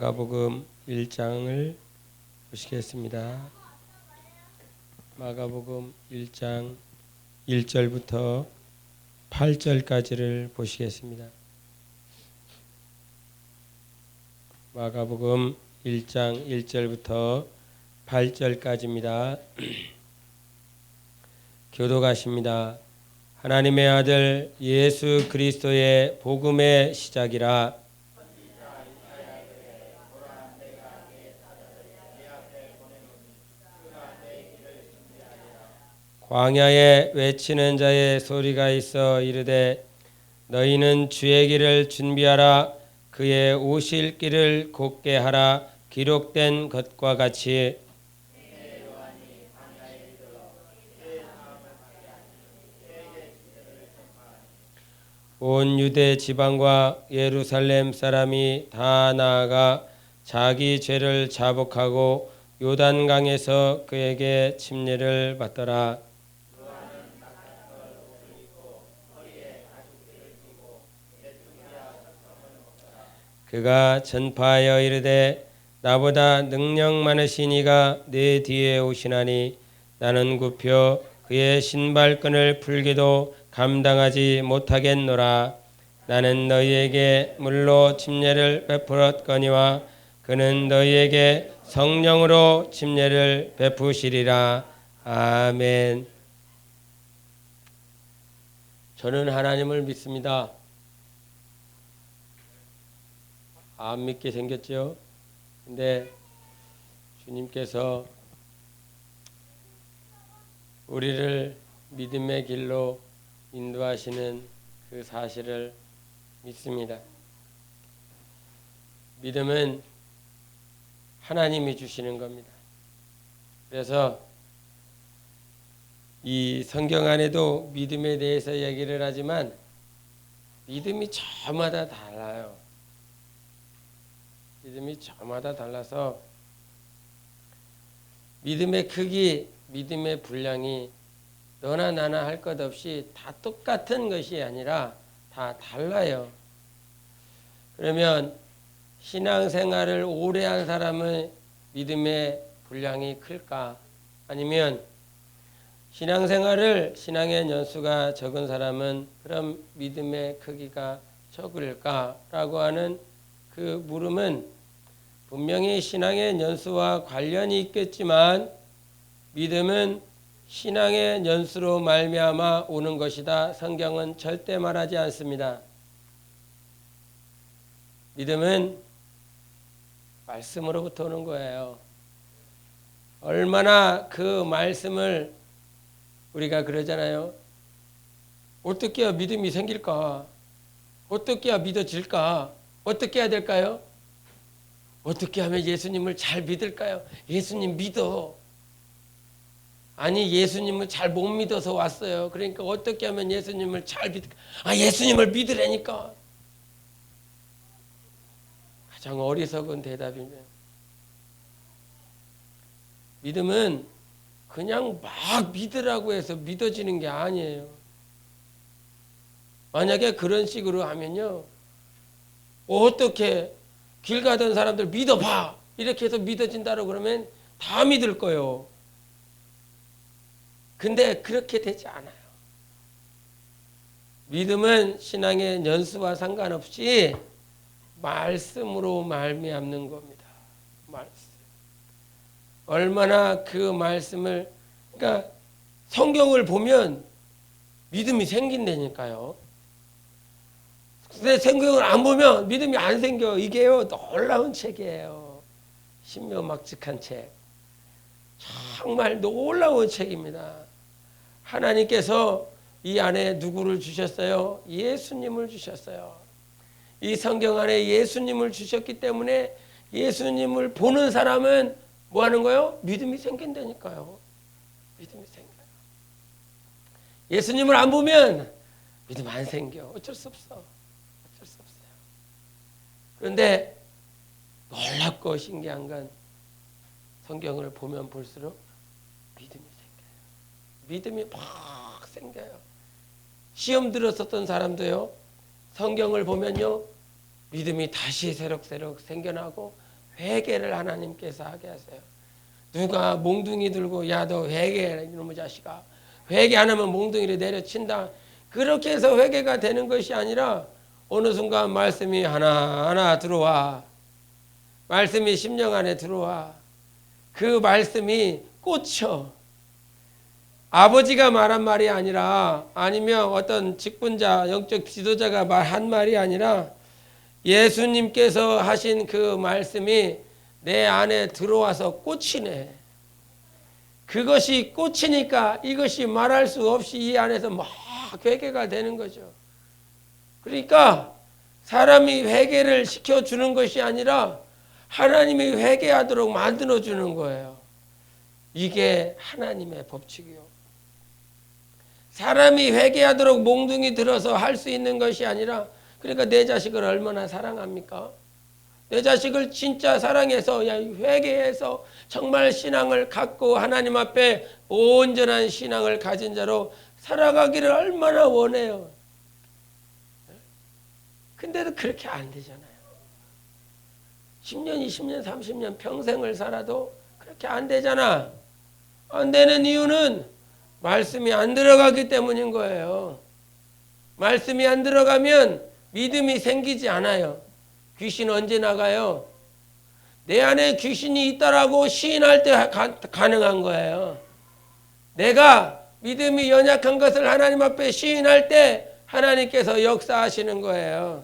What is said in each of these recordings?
마가복음 1장을 보시겠습니다. 마가복음 1장 1절부터 8절까지를 보시겠습니다. 마가복음 1장 1절부터 8절까지입니다. 교독하십니다. 하나님의 아들 예수 그리스도의 복음의 시작이라. 광야에 외치는 자의 소리가 있어 이르되 너희는 주의 길을 준비하라. 그의 오실 길을 곧게 하라. 기록된 것과 같이 온 유대 지방과 예루살렘 사람이 다 나아가 자기 죄를 자복하고 요단강에서 그에게 침례를 받더라. 그가 전파하여 이르되 나보다 능력 많으신 이가 내 뒤에 오시나니 나는 굽혀 그의 신발끈을 풀기도 감당하지 못하겠노라. 나는 너희에게 물로 침례를 베풀었거니와 그는 너희에게 성령으로 침례를 베푸시리라. 아멘. 저는 하나님을 믿습니다. 안 믿게 생겼죠. 근데 주님께서 우리를 믿음의 길로 인도하시는 그 사실을 믿습니다. 믿음은 하나님이 주시는 겁니다. 그래서 이 성경 안에도 믿음에 대해서 얘기를 하지만 믿음이 저마다 달라요. 믿음이 저마다 달라서 믿음의 크기, 믿음의 분량이 너나 나나 할 것 없이 다 똑같은 것이 아니라 다 달라요. 그러면 신앙생활을 오래 한 사람의 믿음의 분량이 클까? 아니면 신앙의 연수가 적은 사람은 그럼 믿음의 크기가 적을까라고 하는 그 물음은 분명히 신앙의 연수와 관련이 있겠지만 믿음은 신앙의 연수로 말미암아 오는 것이다. 성경은 절대 말하지 않습니다. 믿음은 말씀으로부터 오는 거예요. 얼마나 그 말씀을 우리가 그러잖아요. 어떻게 해야 믿음이 생길까? 어떻게 해야 믿어질까? 어떻게 해야 될까요? 어떻게 하면 예수님을 잘 믿을까요? 예수님 믿어. 아니 예수님을 잘 못 믿어서 왔어요. 그러니까 어떻게 하면 예수님을 잘 믿을까? 예수님을 믿으라니까. 가장 어리석은 대답이네요. 믿음은 그냥 막 믿으라고 해서 믿어지는 게 아니에요. 만약에 그런 식으로 하면요. 어떻게 길 가던 사람들 믿어봐. 이렇게 해서 믿어진다고 그러면 다 믿을 거예요. 근데 그렇게 되지 않아요. 믿음은 신앙의 연수와 상관없이 말씀으로 말미암는 겁니다. 말씀. 얼마나 그 말씀을, 그러니까 성경을 보면 믿음이 생긴다니까요. 근데 성경을 안 보면 믿음이 안 생겨. 이게요 놀라운 책이에요. 신묘막측한 책. 정말 놀라운 책입니다. 하나님께서 이 안에 누구를 주셨어요? 예수님을 주셨어요. 이 성경 안에 예수님을 주셨기 때문에 예수님을 보는 사람은 뭐 하는 거예요? 믿음이 생긴다니까요. 믿음이 생겨요. 예수님을 안 보면 믿음 안 생겨. 어쩔 수 없어. 어쩔 수 없어요. 그런데 놀랍고 신기한 건 성경을 보면 볼수록 믿음이 생겨요. 믿음이 막 생겨요. 시험 들었었던 사람도요. 성경을 보면요. 믿음이 다시 새록새록 생겨나고 회개를 하나님께서 하게 하세요. 누가 몽둥이 들고 야 너 회개해라 이놈의 자식아, 회개 안 하면 몽둥이를 내려친다, 그렇게 해서 회개가 되는 것이 아니라 어느 순간 말씀이 하나하나 들어와. 말씀이 심령 안에 들어와. 그 말씀이 꽂혀. 아버지가 말한 말이 아니라, 아니면 어떤 직분자, 영적 지도자가 말한 말이 아니라 예수님께서 하신 그 말씀이 내 안에 들어와서 꽂히네. 그것이 꽂히니까 이것이 말할 수 없이 이 안에서 막 회개가 되는 거죠. 그러니까 사람이 회개를 시켜주는 것이 아니라 하나님이 회개하도록 만들어주는 거예요. 이게 하나님의 법칙이요. 사람이 회개하도록 몽둥이 들어서 할 수 있는 것이 아니라, 그러니까 내 자식을 얼마나 사랑합니까? 내 자식을 진짜 사랑해서 회개해서 정말 신앙을 갖고 하나님 앞에 온전한 신앙을 가진 자로 살아가기를 얼마나 원해요. 근데도 그렇게 안 되잖아요. 10년, 20년, 30년 평생을 살아도 그렇게 안 되잖아. 안 되는 이유는 말씀이 안 들어가기 때문인 거예요. 말씀이 안 들어가면 믿음이 생기지 않아요. 귀신 언제 나가요? 내 안에 귀신이 있다라고 시인할 때 가능한 거예요. 내가 믿음이 연약한 것을 하나님 앞에 시인할 때 하나님께서 역사하시는 거예요.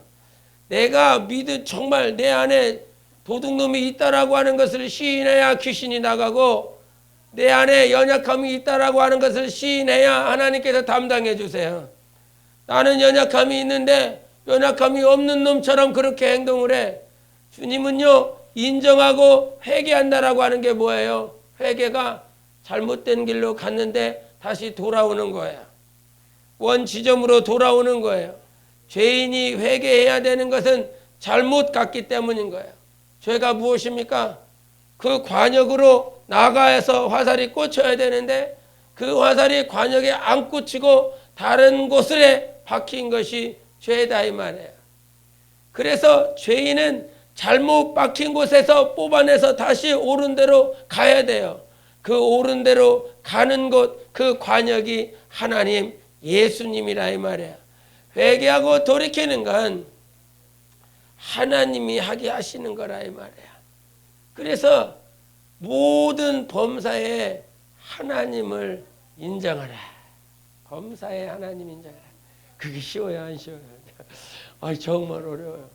내가 정말 내 안에 도둑놈이 있다라고 하는 것을 시인해야 귀신이 나가고, 내 안에 연약함이 있다라고 하는 것을 시인해야 하나님께서 담당해 주세요. 나는 연약함이 있는데 연약함이 없는 놈처럼 그렇게 행동을 해. 주님은요, 인정하고 회개한다라고 하는 게 뭐예요? 회개가 잘못된 길로 갔는데 다시 돌아오는 거예요. 원 지점으로 돌아오는 거예요. 죄인이 회개해야 되는 것은 잘못 갔기 때문인 거예요. 죄가 무엇입니까? 그 관역으로 나가서 화살이 꽂혀야 되는데 그 화살이 관역에 안 꽂히고 다른 곳에 박힌 것이 죄다 이 말이에요. 그래서 죄인은 잘못 박힌 곳에서 뽑아내서 다시 옳은 대로 가야 돼요. 그 옳은 대로 가는 곳, 그 관역이 하나님 예수님이라 이 말이에요. 회개하고 돌이키는 건 하나님이 하게 하시는 거라 이 말이에요. 그래서 모든 범사에 하나님을 인정하라. 범사에 하나님 인정하라. 그게 쉬워요, 안 쉬워요? 정말 어려워요.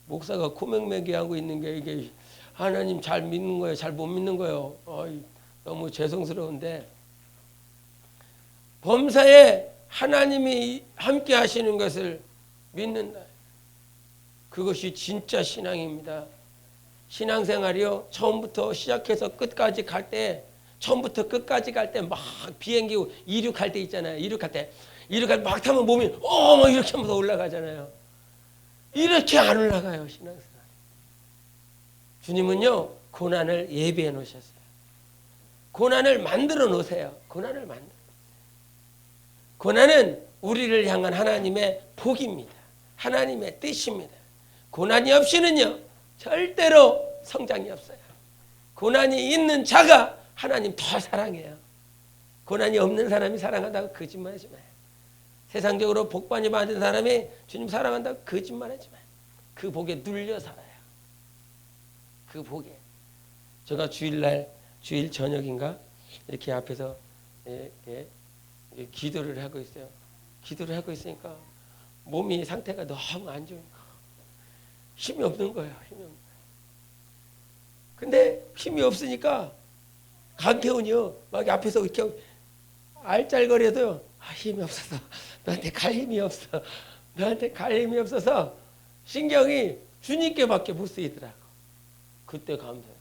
목사가 코맹맹이하고 있는 게 이게 하나님 잘 믿는 거예요, 잘 못 믿는 거예요? 너무 죄송스러운데, 범사에 하나님이 함께 하시는 것을 믿는다. 그것이 진짜 신앙입니다. 신앙생활이요, 처음부터 시작해서 끝까지 갈 때, 처음부터 끝까지 갈 때 막 비행기 이륙할 때 있잖아요. 이륙할 때 막 타면 몸이 막 이렇게 하면서 올라가잖아요. 이렇게 안 올라가요, 신앙생활. 주님은요, 고난을 예비해 놓으셨어요. 고난을 만들어 놓으세요. 고난은 우리를 향한 하나님의 복입니다. 하나님의 뜻입니다. 고난이 없이는요, 절대로 성장이 없어요. 고난이 있는 자가 하나님 더 사랑해요. 고난이 없는 사람이 사랑한다고 거짓말하지 마요. 세상적으로 복 많이 받은 사람이 주님 사랑한다고 거짓말하지 마요. 그 복에 눌려 살아요. 그 복에. 제가 주일 저녁인가 이렇게 앞에서 기도를 하고 있어요. 기도를 하고 있으니까 몸이 상태가 너무 안 좋으니까 힘이 없는 거예요. 근데 힘이 없으니까 강태훈이요, 막 앞에서 이렇게 알짤거려도요, 힘이 없어서 너한테 갈 힘이 없어. 너한테 갈 힘이 없어서 신경이 주님께밖에 못 쓰이더라고. 그때 감사해요.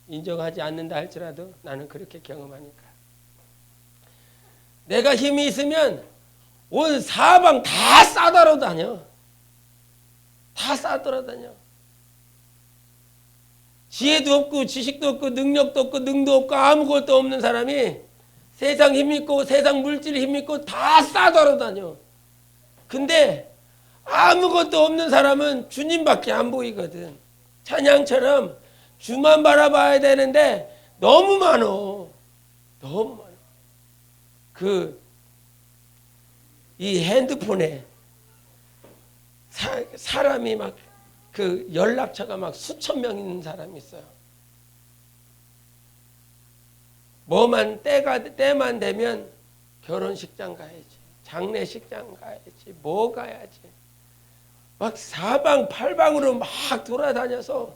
인정하지 않는다 할지라도 나는 그렇게 경험하니까. 내가 힘이 있으면 온 사방 다 싸돌아다녀. 다 싸돌아다녀. 지혜도 없고 지식도 없고 능력도 없고 능도 없고 아무것도 없는 사람이 세상 힘 있고 세상 물질 힘 있고 다 싸돌아다녀. 근데 아무것도 없는 사람은 주님밖에 안 보이거든. 찬양처럼 주만 바라봐야 되는데 너무 많어. 너무 많어. 이 핸드폰에 사람이 막 연락처가 막 수천 명 있는 사람이 있어요. 때만 되면 결혼식장 가야지, 장례식장 가야지, 뭐 가야지. 막 사방팔방으로 막 돌아다녀서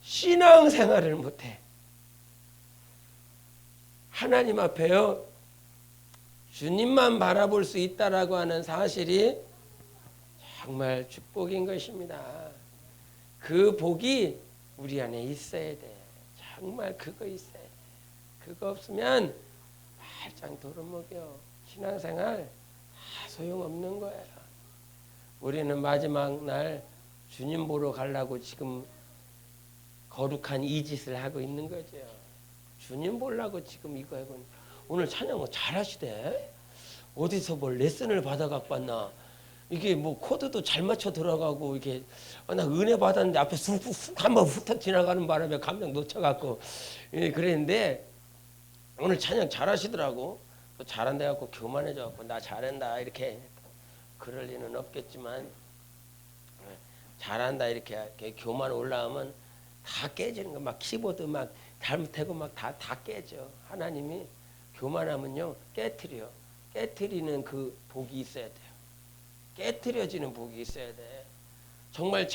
신앙생활을 못해. 하나님 앞에요, 주님만 바라볼 수 있다라고 하는 사실이 정말 축복인 것입니다. 그 복이 우리 안에 있어야 돼. 정말 그거 있어야 돼. 그거 없으면 말짱 도루묵이요. 신앙생활 다 소용없는 거예요. 우리는 마지막 날 주님 보러 가려고 지금 거룩한 이 짓을 하고 있는 거죠. 주님 보려고 지금 이거 하고. 오늘 찬양 잘하시대. 어디서 뭘 레슨을 받아갖고 왔나. 이게 뭐 코드도 잘 맞춰 들어가고, 이게 나 은혜 받았는데 앞에 쑥 한번 훑어 지나가는 바람에 감정 놓쳐갖고 그랬는데, 오늘 찬양 잘하시더라고. 또 잘한다 갖고 교만해져갖고 나 잘한다 이렇게 그럴 리는 없겠지만, 잘한다 이렇게 교만 올라오면 다 깨지는 거. 막 키보드 막 잘못하고 막 다 깨져. 하나님이 교만하면요 깨트려. 깨트리는 그 복이 있어야 돼요. 깨트려지는 복이 있어야 돼. 정말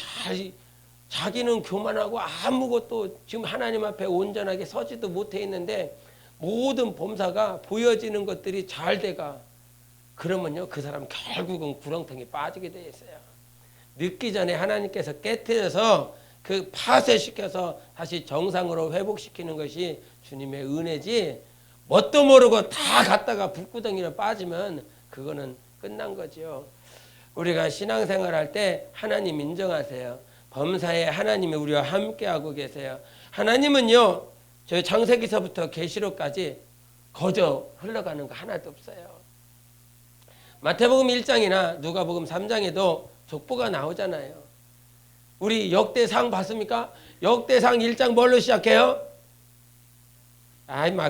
자기는 교만하고 아무것도 지금 하나님 앞에 온전하게 서지도 못해 있는데 모든 범사가 보여지는 것들이 잘 돼가. 그러면요 그 사람 결국은 구렁텅이 빠지게 돼 있어요. 늦기 전에 하나님께서 깨트려서 그 파쇄시켜서 다시 정상으로 회복시키는 것이 주님의 은혜지, 뭣도 모르고 다 갔다가 불구덩이로 빠지면 그거는 끝난 거죠. 우리가 신앙생활 할 때 하나님 인정하세요. 범사에 하나님이 우리와 함께하고 계세요. 하나님은요, 저희 창세기서부터 계시록까지 거저 흘러가는 거 하나도 없어요. 마태복음 1장이나 누가복음 3장에도 족보가 나오잖아요. 우리 역대상 봤습니까? 역대상 1장 뭘로 시작해요?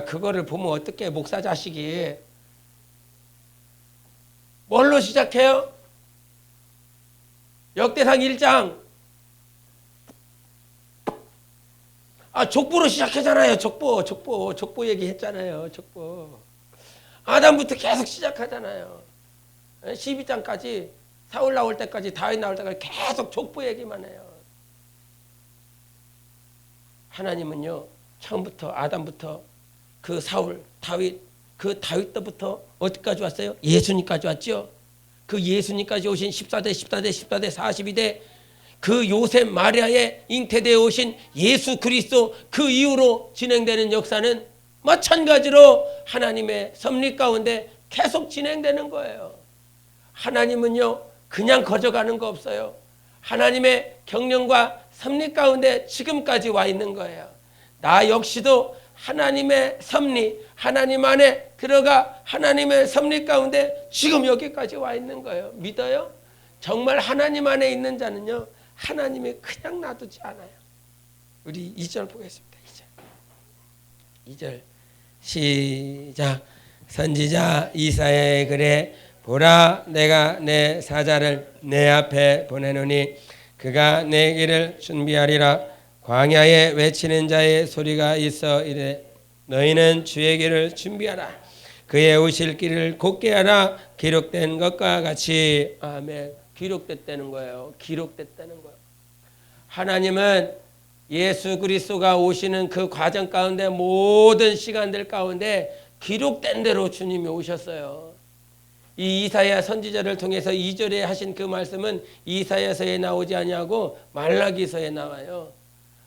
그거를 보면 어떻게 목사 자식이. 뭘로 시작해요? 역대상 1장. 족보로 시작하잖아요. 족보 얘기했잖아요. 족보. 아담부터 계속 시작하잖아요. 12장까지 사울 나올 때까지, 다윗 나올 때까지 계속 족보 얘기만 해요. 하나님은요, 처음부터 아담부터 그 사울, 다윗, 그 다윗 때부터 어디까지 왔어요? 예수님까지 왔죠. 그 예수님까지 오신 14대 42대 그 요셉 마리아의 잉태되어 오신 예수 그리스도, 그 이후로 진행되는 역사는 마찬가지로 하나님의 섭리 가운데 계속 진행되는 거예요. 하나님은요 그냥 거저가는 거 없어요. 하나님의 경륜과 섭리 가운데 지금까지 와 있는 거예요. 나 역시도 하나님의 섭리, 하나님 안에 들어가 하나님의 섭리 가운데 지금 여기까지 와 있는 거예요. 믿어요? 정말 하나님 안에 있는 자는요 하나님이 그냥 놔두지 않아요. 우리 2절 보겠습니다. 2절 시작. 선지자 이사야의 글에 보라, 내가 내 사자를 내 앞에 보내노니 그가 내 길을 준비하리라. 광야에 외치는 자의 소리가 있어 이래 너희는 주의 길을 준비하라. 그의 오실 길을 곧게 하라. 기록된 것과 같이. 아멘. 기록됐다는 거예요. 기록됐다는 거예요. 하나님은 예수 그리스도가 오시는 그 과정 가운데 모든 시간들 가운데 기록된 대로 주님이 오셨어요. 이 이사야 선지자를 통해서 2절에 하신 그 말씀은 이사야서에 나오지 아니하고 말라기서에 나와요.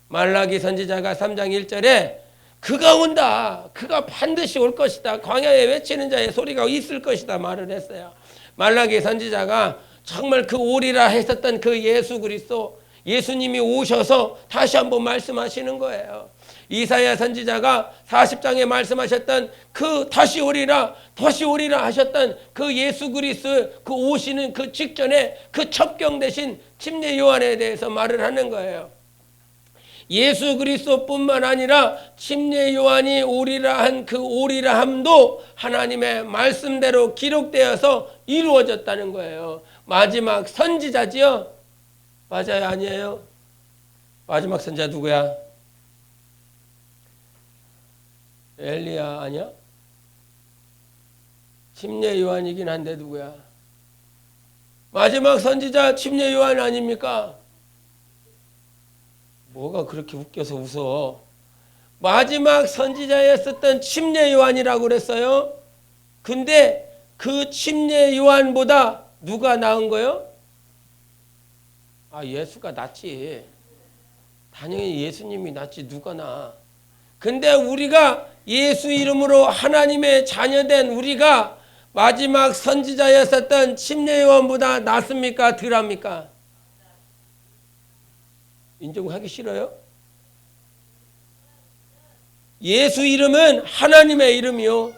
말라기 선지자가 3장 1절에 그가 온다. 그가 반드시 올 것이다. 광야에 외치는 자의 소리가 있을 것이다 말을 했어요. 말라기 선지자가 정말 그 오리라 했었던 그 예수 그리스도, 예수님이 오셔서 다시 한번 말씀하시는 거예요. 이사야 선지자가 40장에 말씀하셨던 그 다시 오리라 하셨던 그 예수 그리스도, 그 오시는 그 직전에 그 첩경 대신 침례 요한에 대해서 말을 하는 거예요. 예수 그리스도뿐만 아니라 침례 요한이 오리라 한 그 오리라 함도 하나님의 말씀대로 기록되어서 이루어졌다는 거예요. 마지막 선지자지요? 맞아요, 아니에요? 마지막 선지자 누구야? 엘리야 아니야? 침례 요한이긴 한데 누구야? 마지막 선지자 침례 요한 아닙니까? 뭐가 그렇게 웃겨서 웃어? 마지막 선지자였었던 침례 요한이라고 그랬어요. 근데 그 침례 요한보다 누가 나은 거요? 아, 예수가 낫지. 당연히 예수님이 낫지 누가 나. 근데 우리가 예수 이름으로 하나님의 자녀된 우리가 마지막 선지자였었던 침례 요한보다 낫습니까? 덜합니까? 인정하기 싫어요? 예수 이름은 하나님의 이름이요,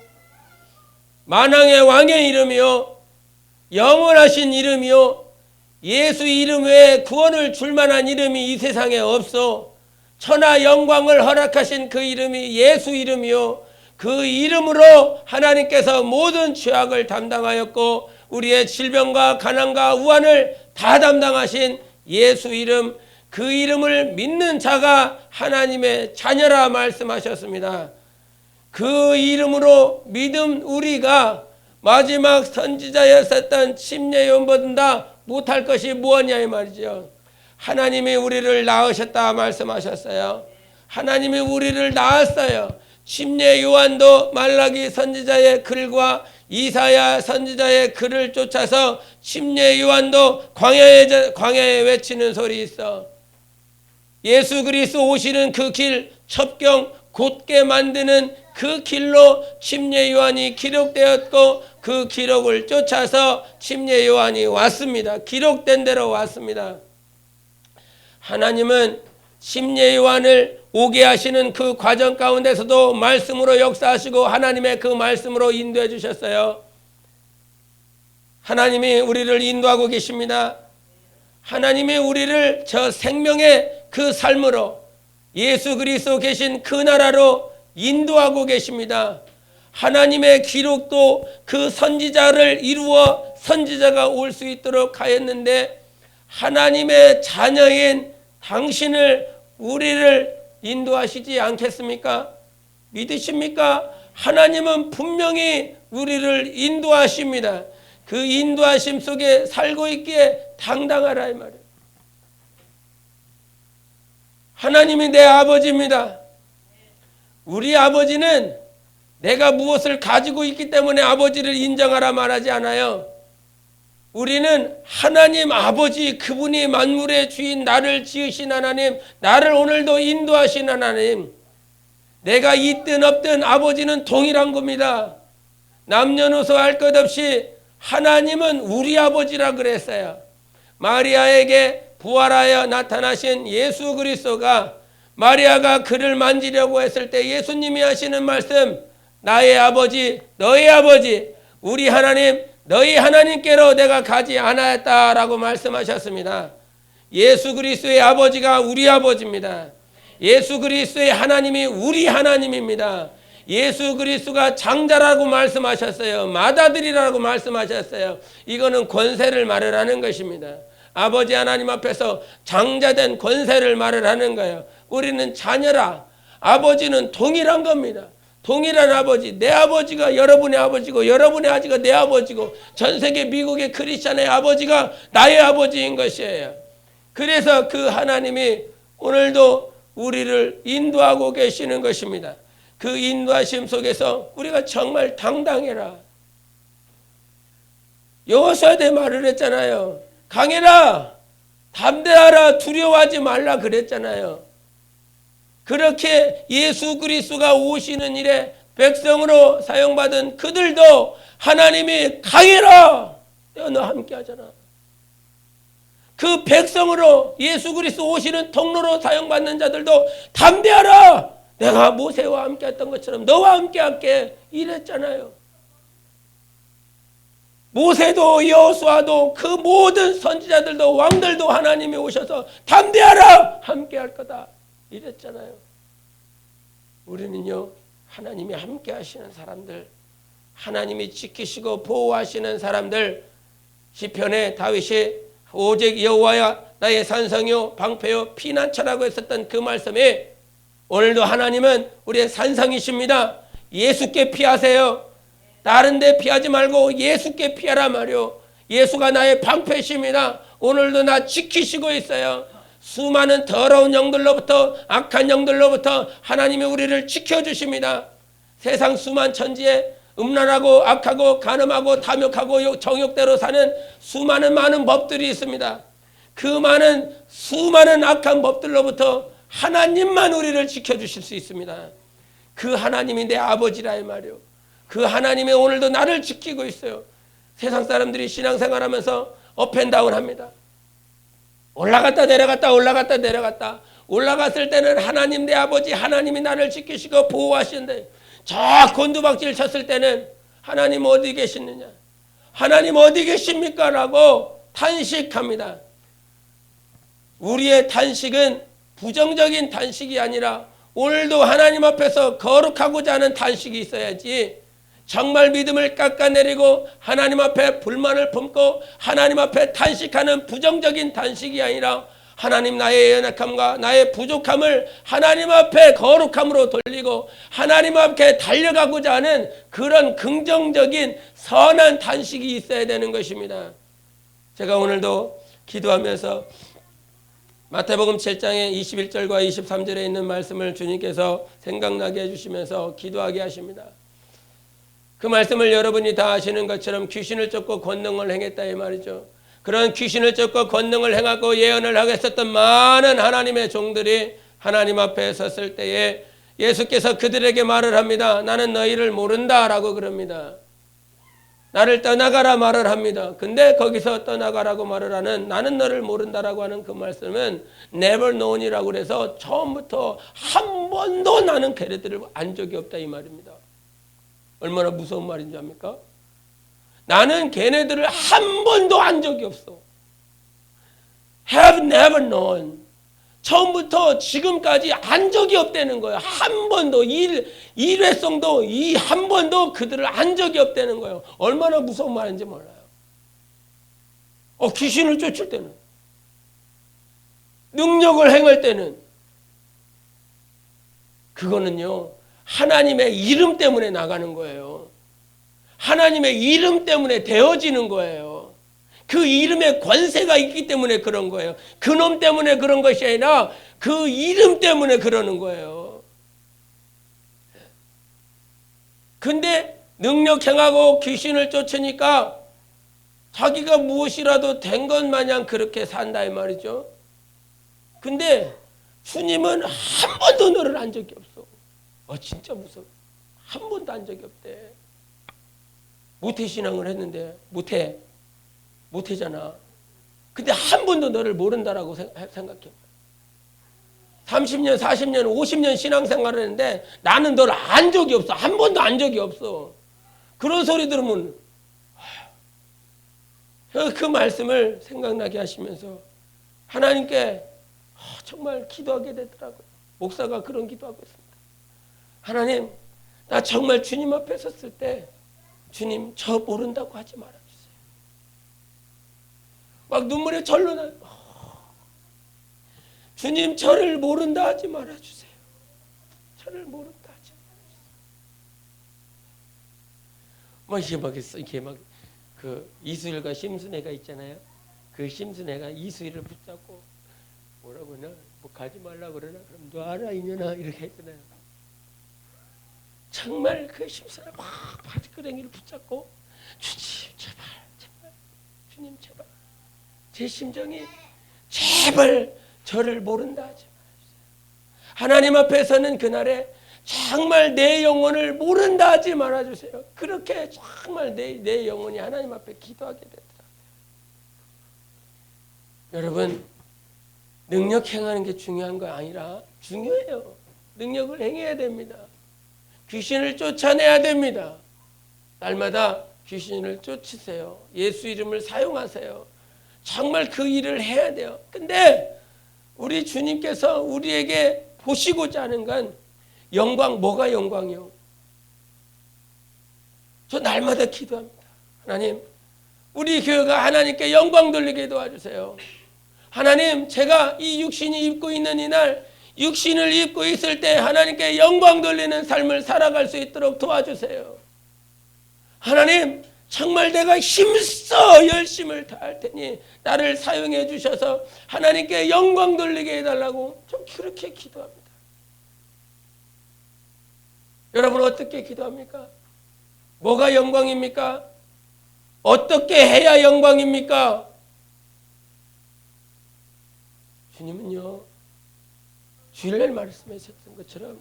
만왕의 왕의 이름이요, 영원하신 이름이요, 예수 이름 외에 구원을 줄 만한 이름이 이 세상에 없어. 천하 영광을 허락하신 그 이름이 예수 이름이요, 그 이름으로 하나님께서 모든 죄악을 담당하였고 우리의 질병과 가난과 우환을 다 담당하신 예수 이름, 그 이름을 믿는 자가 하나님의 자녀라 말씀하셨습니다. 그 이름으로 믿음 우리가 마지막 선지자였었던 침례 요한보다 못할 것이 무엇이냐 이 말이죠. 하나님이 우리를 낳으셨다 말씀하셨어요. 하나님이 우리를 낳았어요. 침례 요한도 말라기 선지자의 글과 이사야 선지자의 글을 쫓아서 침례 요한도 광야에 외치는 소리 있어. 예수 그리스도 오시는 그 길, 첩경 곧게 만드는 그 길로 침례 요한이 기록되었고 그 기록을 쫓아서 침례 요한이 왔습니다. 기록된 대로 왔습니다. 하나님은 침례 요한을 오게 하시는 그 과정 가운데서도 말씀으로 역사하시고 하나님의 그 말씀으로 인도해 주셨어요. 하나님이 우리를 인도하고 계십니다. 하나님이 우리를 저 생명의 그 삶으로 예수 그리스도 계신 그 나라로 인도하고 계십니다. 하나님의 기록도 그 선지자를 이루어 선지자가 올 수 있도록 하였는데 하나님의 자녀인 당신을 우리를 인도하시지 않겠습니까? 믿으십니까? 하나님은 분명히 우리를 인도하십니다. 그 인도하심 속에 살고 있기에 당당하라 이 말이에요. 하나님이 내 아버지입니다. 우리 아버지는 내가 무엇을 가지고 있기 때문에 아버지를 인정하라 말하지 않아요. 우리는 하나님 아버지, 그분이 만물의 주인, 나를 지으신 하나님, 나를 오늘도 인도하신 하나님, 내가 있든 없든 아버지는 동일한 겁니다. 남녀노소 할 것 없이 하나님은 우리 아버지라 그랬어요. 마리아에게 부활하여 나타나신 예수 그리스도가 마리아가 그를 만지려고 했을 때 예수님이 하시는 말씀, 나의 아버지, 너의 아버지, 우리 하나님, 너희 하나님께로 내가 가지 않았다라고 말씀하셨습니다. 예수 그리스도의 아버지가 우리 아버지입니다. 예수 그리스도의 하나님이 우리 하나님입니다. 예수 그리스도가 장자라고 말씀하셨어요. 맏아들이라고 말씀하셨어요. 이거는 권세를 말을 하는 것입니다. 아버지 하나님 앞에서 장자된 권세를 말을 하는 거예요. 우리는 자녀라. 아버지는 동일한 겁니다. 동일한 아버지, 내 아버지가 여러분의 아버지고 여러분의 아버지가 내 아버지고 전 세계 미국의 크리스찬의 아버지가 나의 아버지인 것이에요. 그래서 그 하나님이 오늘도 우리를 인도하고 계시는 것입니다. 그 인도하심 속에서 우리가 정말 당당해라. 여호수아에 말을 했잖아요. 강해라, 담대하라, 두려워하지 말라 그랬잖아요. 그렇게 예수 그리스도가 오시는 일에 백성으로 사용받은 그들도 하나님이 강해라, 내가 너 함께 하잖아. 그 백성으로 예수 그리스도 오시는 통로로 사용받는 자들도 담대하라, 내가 모세와 함께 했던 것처럼 너와 함께 할게 이랬잖아요. 모세도 여호수아도 그 모든 선지자들도 왕들도 하나님이 오셔서 담대하라, 함께 할 거다 이랬잖아요. 우리는요, 하나님이 함께 하시는 사람들, 하나님이 지키시고 보호하시는 사람들, 시편에 다윗이 오직 여호와야 나의 산성이요 방패요 피난처라고 했었던 그 말씀에 오늘도 하나님은 우리의 산성이십니다. 예수께 피하세요. 다른 데 피하지 말고 예수께 피하라 말이요. 예수가 나의 방패십니다. 오늘도 나 지키시고 있어요. 수많은 더러운 영들로부터, 악한 영들로부터 하나님이 우리를 지켜주십니다. 세상 수만 천지에 음란하고 악하고 간음하고 탐욕하고 정욕대로 사는 수많은 많은 법들이 있습니다. 그 수많은 악한 법들로부터 하나님만 우리를 지켜주실 수 있습니다. 그 하나님이 내 아버지라 이 말이요. 그 하나님이 오늘도 나를 지키고 있어요. 세상 사람들이 신앙생활하면서 업앤다운 합니다. 올라갔다 내려갔다 올라갔다 내려갔다. 올라갔을 때는 하나님 내 아버지 하나님이 나를 지키시고 보호하시는데, 저 곤두박질 쳤을 때는 하나님 어디 계시느냐, 하나님 어디 계십니까? 라고 탄식합니다. 우리의 탄식은 부정적인 탄식이 아니라 오늘도 하나님 앞에서 거룩하고자 하는 탄식이 있어야지, 정말 믿음을 깎아내리고 하나님 앞에 불만을 품고 하나님 앞에 탄식하는 부정적인 탄식이 아니라 하나님 나의 연약함과 나의 부족함을 하나님 앞에 거룩함으로 돌리고 하나님 앞에 달려가고자 하는 그런 긍정적인 선한 탄식이 있어야 되는 것입니다. 제가 오늘도 기도하면서 마태복음 7장의 21절과 23절에 있는 말씀을 주님께서 생각나게 해주시면서 기도하게 하십니다. 그 말씀을 여러분이 다 아시는 것처럼 귀신을 쫓고 권능을 행했다 이 말이죠. 그런 귀신을 쫓고 권능을 행하고 예언을 하겠었던 많은 하나님의 종들이 하나님 앞에 섰을 때에 예수께서 그들에게 말을 합니다. 나는 너희를 모른다라고 그럽니다. 나를 떠나가라 말을 합니다. 근데 거기서 떠나가라고 말을 하는 나는 너를 모른다라고 하는 그 말씀은 never known이라고 그래서 처음부터 한 번도 나는 걔네들을 안 적이 없다 이 말입니다. 얼마나 무서운 말인지 압니까? 나는 걔네들을 한 번도 안 적이 없어. Have never known. 처음부터 지금까지 안 적이 없다는 거예요. 한 번도 일회성도 이 한 번도 그들을 안 적이 없다는 거예요. 얼마나 무서운 말인지 몰라요. 귀신을 쫓을 때는, 능력을 행할 때는, 그거는요 하나님의 이름 때문에 나가는 거예요. 하나님의 이름 때문에 되어지는 거예요. 그 이름에 권세가 있기 때문에 그런 거예요. 그놈 때문에 그런 것이 아니라 그 이름 때문에 그러는 거예요. 근데 능력 행하고 귀신을 쫓으니까 자기가 무엇이라도 된 것 마냥 그렇게 산다 이 말이죠. 근데 주님은 한 번도 너를 한 적이 없어. 진짜 무서워. 한 번도 한 적이 없대. 모태신앙을 했는데 모태잖아. 근데 한 번도 너를 모른다라고 생각해. 30년, 40년, 50년 신앙생활을 했는데 나는 너를 안 적이 없어. 한 번도 안 적이 없어. 그런 소리 들으면 그 말씀을 생각나게 하시면서 하나님께 정말 기도하게 되더라고요. 목사가 그런 기도하고 있습니다. 하나님, 나 정말 주님 앞에 섰을 때 주님 저 모른다고 하지 말아주세요. 막 눈물이 절로 나요. 주님 저를 모른다 하지 말아주세요. 저를 모른다 하지 말아주세요. 이게 막 그 이수일과 심순애가 있잖아요. 그 심순애가 이수일을 붙잡고 뭐라고 하나, 뭐 가지 말라고 그러나, 그럼 놔라 이년아 이렇게 했잖아요. 정말 그 심순애 막 바지끄레기를 붙잡고 주님 제발 주님 제발 제 심정이 제발 저를 모른다 하지 말아주세요. 하나님 앞에서는 그날에 정말 내 영혼을 모른다 하지 말아주세요. 그렇게 정말 내 영혼이 하나님 앞에 기도하게 되더라고요. 여러분, 능력 행하는 게 중요한 거 아니라 중요해요. 능력을 행해야 됩니다. 귀신을 쫓아내야 됩니다. 날마다 귀신을 쫓으세요. 예수 이름을 사용하세요. 정말 그 일을 해야 돼요. 근데 우리 주님께서 우리에게 보시고자 하는 건 영광, 뭐가 영광이요? 저 날마다 기도합니다. 하나님, 우리 교회가 하나님께 영광 돌리게 도와주세요. 하나님, 제가 이 육신이 입고 있는 이날, 육신을 입고 있을 때 하나님께 영광 돌리는 삶을 살아갈 수 있도록 도와주세요. 하나님, 정말 내가 힘써 열심을 다할 테니 나를 사용해 주셔서 하나님께 영광 돌리게 해달라고 좀 그렇게 기도합니다. 여러분 어떻게 기도합니까? 뭐가 영광입니까? 어떻게 해야 영광입니까? 주님은요, 주일날 말씀하셨던 것처럼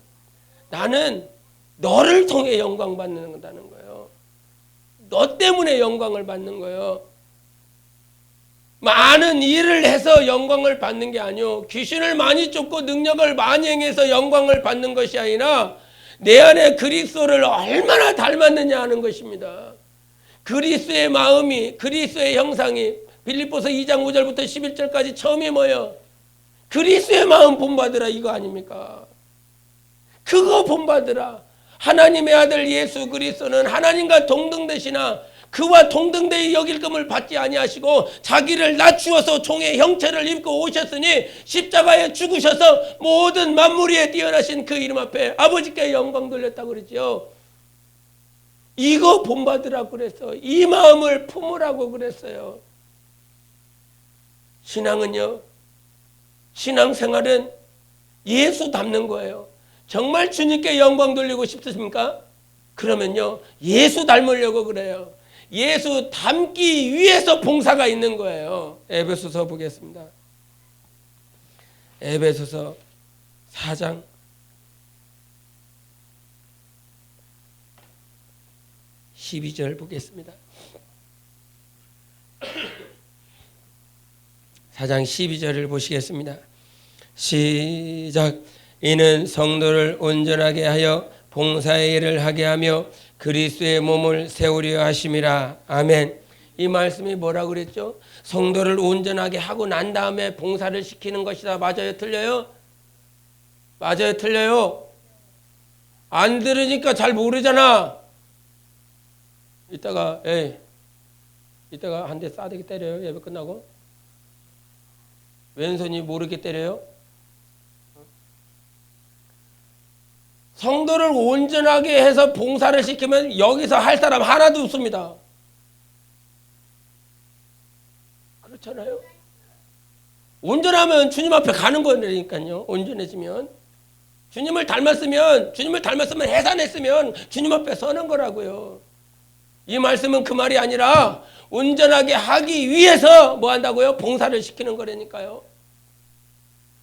나는 너를 통해 영광 받는다는 거예요. 너 때문에 영광을 받는 거예요. 많은 일을 해서 영광을 받는 게 아니요, 귀신을 많이 쫓고 능력을 많이 행해서 영광을 받는 것이 아니라 내 안에 그리스도를 얼마나 닮았느냐 하는 것입니다. 그리스도의 마음이, 그리스도의 형상이 빌립보서 2장 5절부터 11절까지 처음이 뭐예요? 그리스도의 마음 본받으라, 이거 아닙니까? 그거 본받으라. 하나님의 아들 예수 그리스도는 하나님과 동등되시나 그와 동등되이 여길 금을 받지 아니하시고 자기를 낮추어서 종의 형체를 입고 오셨으니 십자가에 죽으셔서 모든 만물 위에 뛰어나신 그 이름 앞에 아버지께 영광 돌렸다고 그러죠. 이거 본받으라고 그랬어. 이 마음을 품으라고 그랬어요. 신앙은요, 신앙생활은 예수 닮는 거예요. 정말 주님께 영광 돌리고 싶으십니까? 그러면요, 예수 닮으려고 그래요. 예수 닮기 위해서 봉사가 있는 거예요. 에베소서 보겠습니다. 에베소서 4장 12절 보겠습니다. 4장 12절을 보시겠습니다. 시작. 이는 성도를 온전하게 하여 봉사의 일을 하게 하며 그리스도의 몸을 세우려 하심이라. 아멘. 이 말씀이 뭐라고 그랬죠? 성도를 온전하게 하고 난 다음에 봉사를 시키는 것이다. 맞아요? 틀려요? 맞아요? 틀려요? 안 들으니까 잘 모르잖아. 이따가 한 대 싸대기 때려요. 예배 끝나고. 왼손이 모르게 때려요. 성도를 온전하게 해서 봉사를 시키면 여기서 할 사람 하나도 없습니다. 그렇잖아요. 온전하면 주님 앞에 가는 거니까요. 온전해지면. 주님을 닮았으면 해산했으면 주님 앞에 서는 거라고요. 이 말씀은 그 말이 아니라 온전하게 하기 위해서 뭐 한다고요? 봉사를 시키는 거라니까요.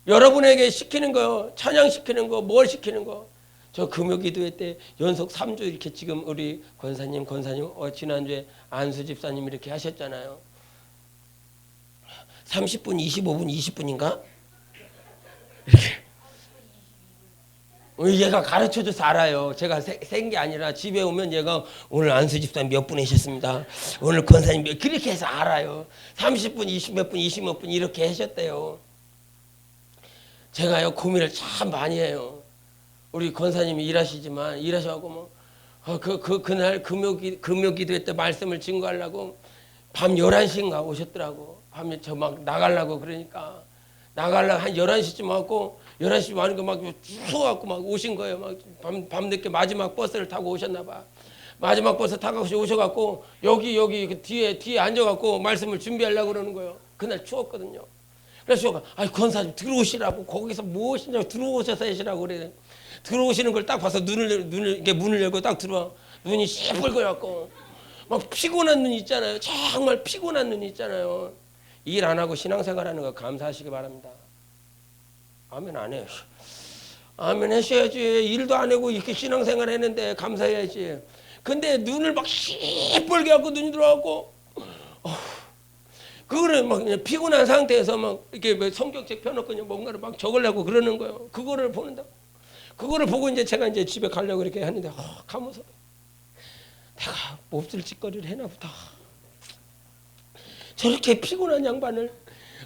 여러분에게 시키는 거, 찬양시키는 거, 뭘 시키는 거. 저 금요기도회 때 연속 3주 이렇게 지금 우리 권사님 지난주에 안수 집사님 이렇게 하셨잖아요. 30분, 25분, 20분인가? 이렇게. 얘가 가르쳐줘서 알아요. 제가 센 게 아니라 집에 오면 얘가 오늘 안수 집사님 몇 분 하셨습니다. 오늘 권사님 그렇게 해서 알아요. 30분, 20몇 분, 20몇 분 이렇게 하셨대요. 제가요 고민을 참 많이 해요. 우리 권사님이 일하셔가고 뭐 그날 금요기도회 때 말씀을 증거하려고 밤 11시인가 오셨더라고. 밤에 저 막 나가려고 그러니까 나가려고 한 11시쯤 왔고 11시 와니까 막 추워갖고 막 오신 거예요. 막 밤늦게 마지막 버스를 타고 오셨나 봐. 마지막 버스 타고 오셔갖고 여기 그 뒤에 앉아갖고 말씀을 준비하려고 그러는 거예요. 그날 추웠거든요. 그래서 제가 권사님 들어오시라고 거기서 무엇이냐고 들어오셔서 하시라고 그래. 들어오시는 걸 딱 봐서 이렇게 문을 열고 딱 들어와. 눈이 시뻘겋고 막 피곤한 눈이 있잖아요. 정말 피곤한 눈이 있잖아요. 일 안 하고 신앙생활하는 거 감사하시기 바랍니다. 아멘 안 해요. 아멘 하셔야지. 일도 안 하고 이렇게 신앙생활 했는데 감사해야지. 근데 눈을 막 시뻘게 하고 눈이 들어가고 그거를 막 그냥 피곤한 상태에서 막 이렇게 성경책 펴놓고 그냥 뭔가를 막 적으려고 그러는 거예요. 그거를 보는다. 그거를 보고 제가 집에 가려고 이렇게 하는데 가면서 내가 몹쓸 짓거리를 해나 보다. 저렇게 피곤한 양반을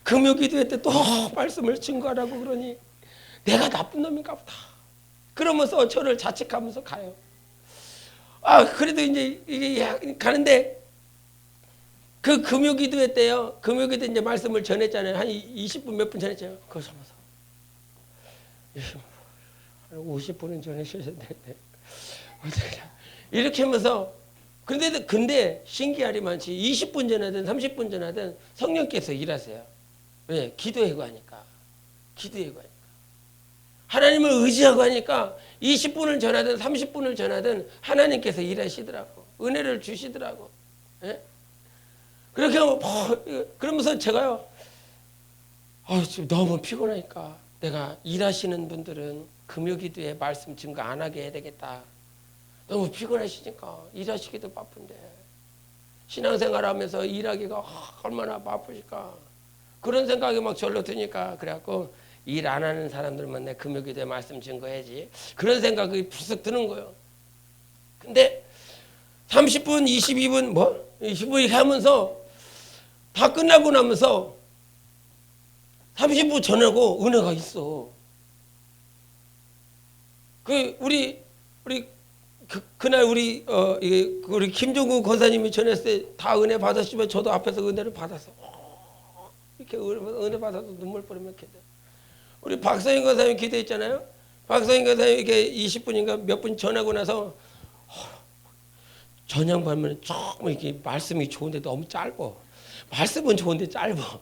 금요기도회 때 또 말씀을 증거하라고 그러니 내가 나쁜 놈인가 보다. 그러면서 저를 자책하면서 가요. 아, 그래도 이제 이게 가는데 그 금요기도회 때요. 금요기도 이제 말씀을 전했잖아요. 한 20분 몇 분 전했죠. 그거 서면서 50분은 전해주셔야 되는데 이렇게 하면서 근데 신기하리만치 20분 전하든 30분 전하든 성령께서 일하세요. 왜? 기도하고 하니까. 기도하고 하니까. 하나님을 의지하고 하니까 20분을 전하든 30분을 전하든 하나님께서 일하시더라고. 은혜를 주시더라고. 예? 그렇게 하면 그러면서 제가요. 지금 너무 피곤하니까 내가 일하시는 분들은 금요기도에 말씀 증거 안 하게 해야 되겠다. 너무 피곤하시니까 일하시기도 바쁜데 신앙생활 하면서 일하기가 얼마나 바쁘실까. 그런 생각이 막 절로 드니까 그래갖고 일 안 하는 사람들만 내 금요기도에 말씀 증거해야지. 그런 생각이 불쑥 드는 거예요. 근데 30분, 22분, 20분 이렇게 하면서 다 끝나고 나면서 30분 전하고 은혜가 있어. 그날 우리 김종국 권사님이 전했을 때 다 은혜 받으시면 저도 앞에서 은혜를 받았어. 이렇게 은혜 받아서 눈물 뿌리면 이렇게 돼. 우리 박서인 권사님 기도했잖아요. 박서인 권사님 이렇게 20분인가 몇 분 전하고 나서 전양 받으면 조금 이렇게 말씀이 좋은데 너무 짧어. 말씀은 좋은데 짧어.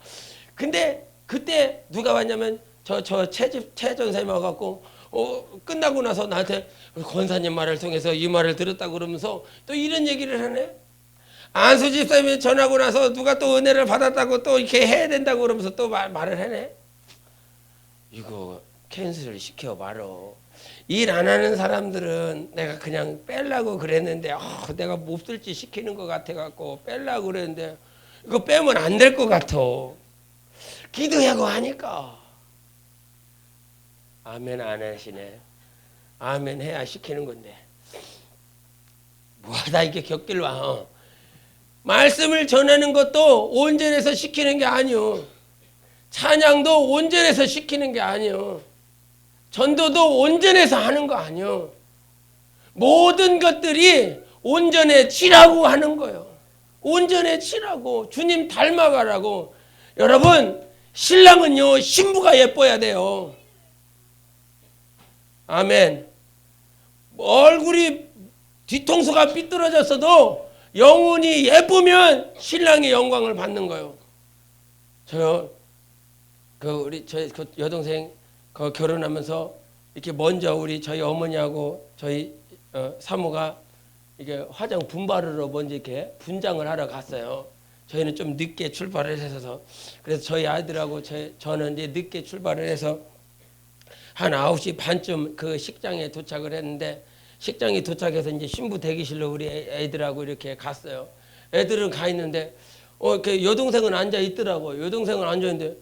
근데 그때 누가 왔냐면 저 최 전사님 와갖고 끝나고 나서 나한테 권사님 말을 통해서 이 말을 들었다고 그러면서 또 이런 얘기를 하네. 안수 집사님이 전하고 나서 누가 또 은혜를 받았다고 또 이렇게 해야 된다고 그러면서 또 말을 하네. 이거 캔슬을 시켜 말어. 일 안 하는 사람들은 내가 그냥 빼려고 그랬는데 내가 몹쓸지 시키는 것 같아갖고 빼려고 그랬는데 이거 빼면 안 될 것 같아. 기도하고 하니까. 아멘 안 하시네. 아멘 해야 시키는 건데. 뭐하다 이렇게 곁길 와. 말씀을 전하는 것도 온전해서 시키는 게 아니요. 찬양도 온전해서 시키는 게 아니요. 전도도 온전해서 하는 거 아니요. 모든 것들이 온전해지라고 하는 거예요. 온전해지라고. 주님 닮아가라고. 여러분 신랑은요 신부가 예뻐야 돼요. 아멘. 얼굴이 뒤통수가 삐뚤어졌어도 영혼이 예쁘면 신랑의 영광을 받는 거예요. 우리 여동생 결혼하면서 이렇게 먼저 저희 어머니하고 저희 사모가 이게 화장 분발하러 먼저 이렇게 분장을 하러 갔어요. 저희는 좀 늦게 출발을 해서 그래서 저희 아이들하고 저는 이제 늦게 출발을 해서 한 9시 반쯤 그 식장에 도착을 했는데 식장에 도착해서 이제 신부 대기실로 우리 애들하고 이렇게 갔어요. 애들은 가 있는데 여동생은 앉아 있더라고요. 여동생은 앉아 있는데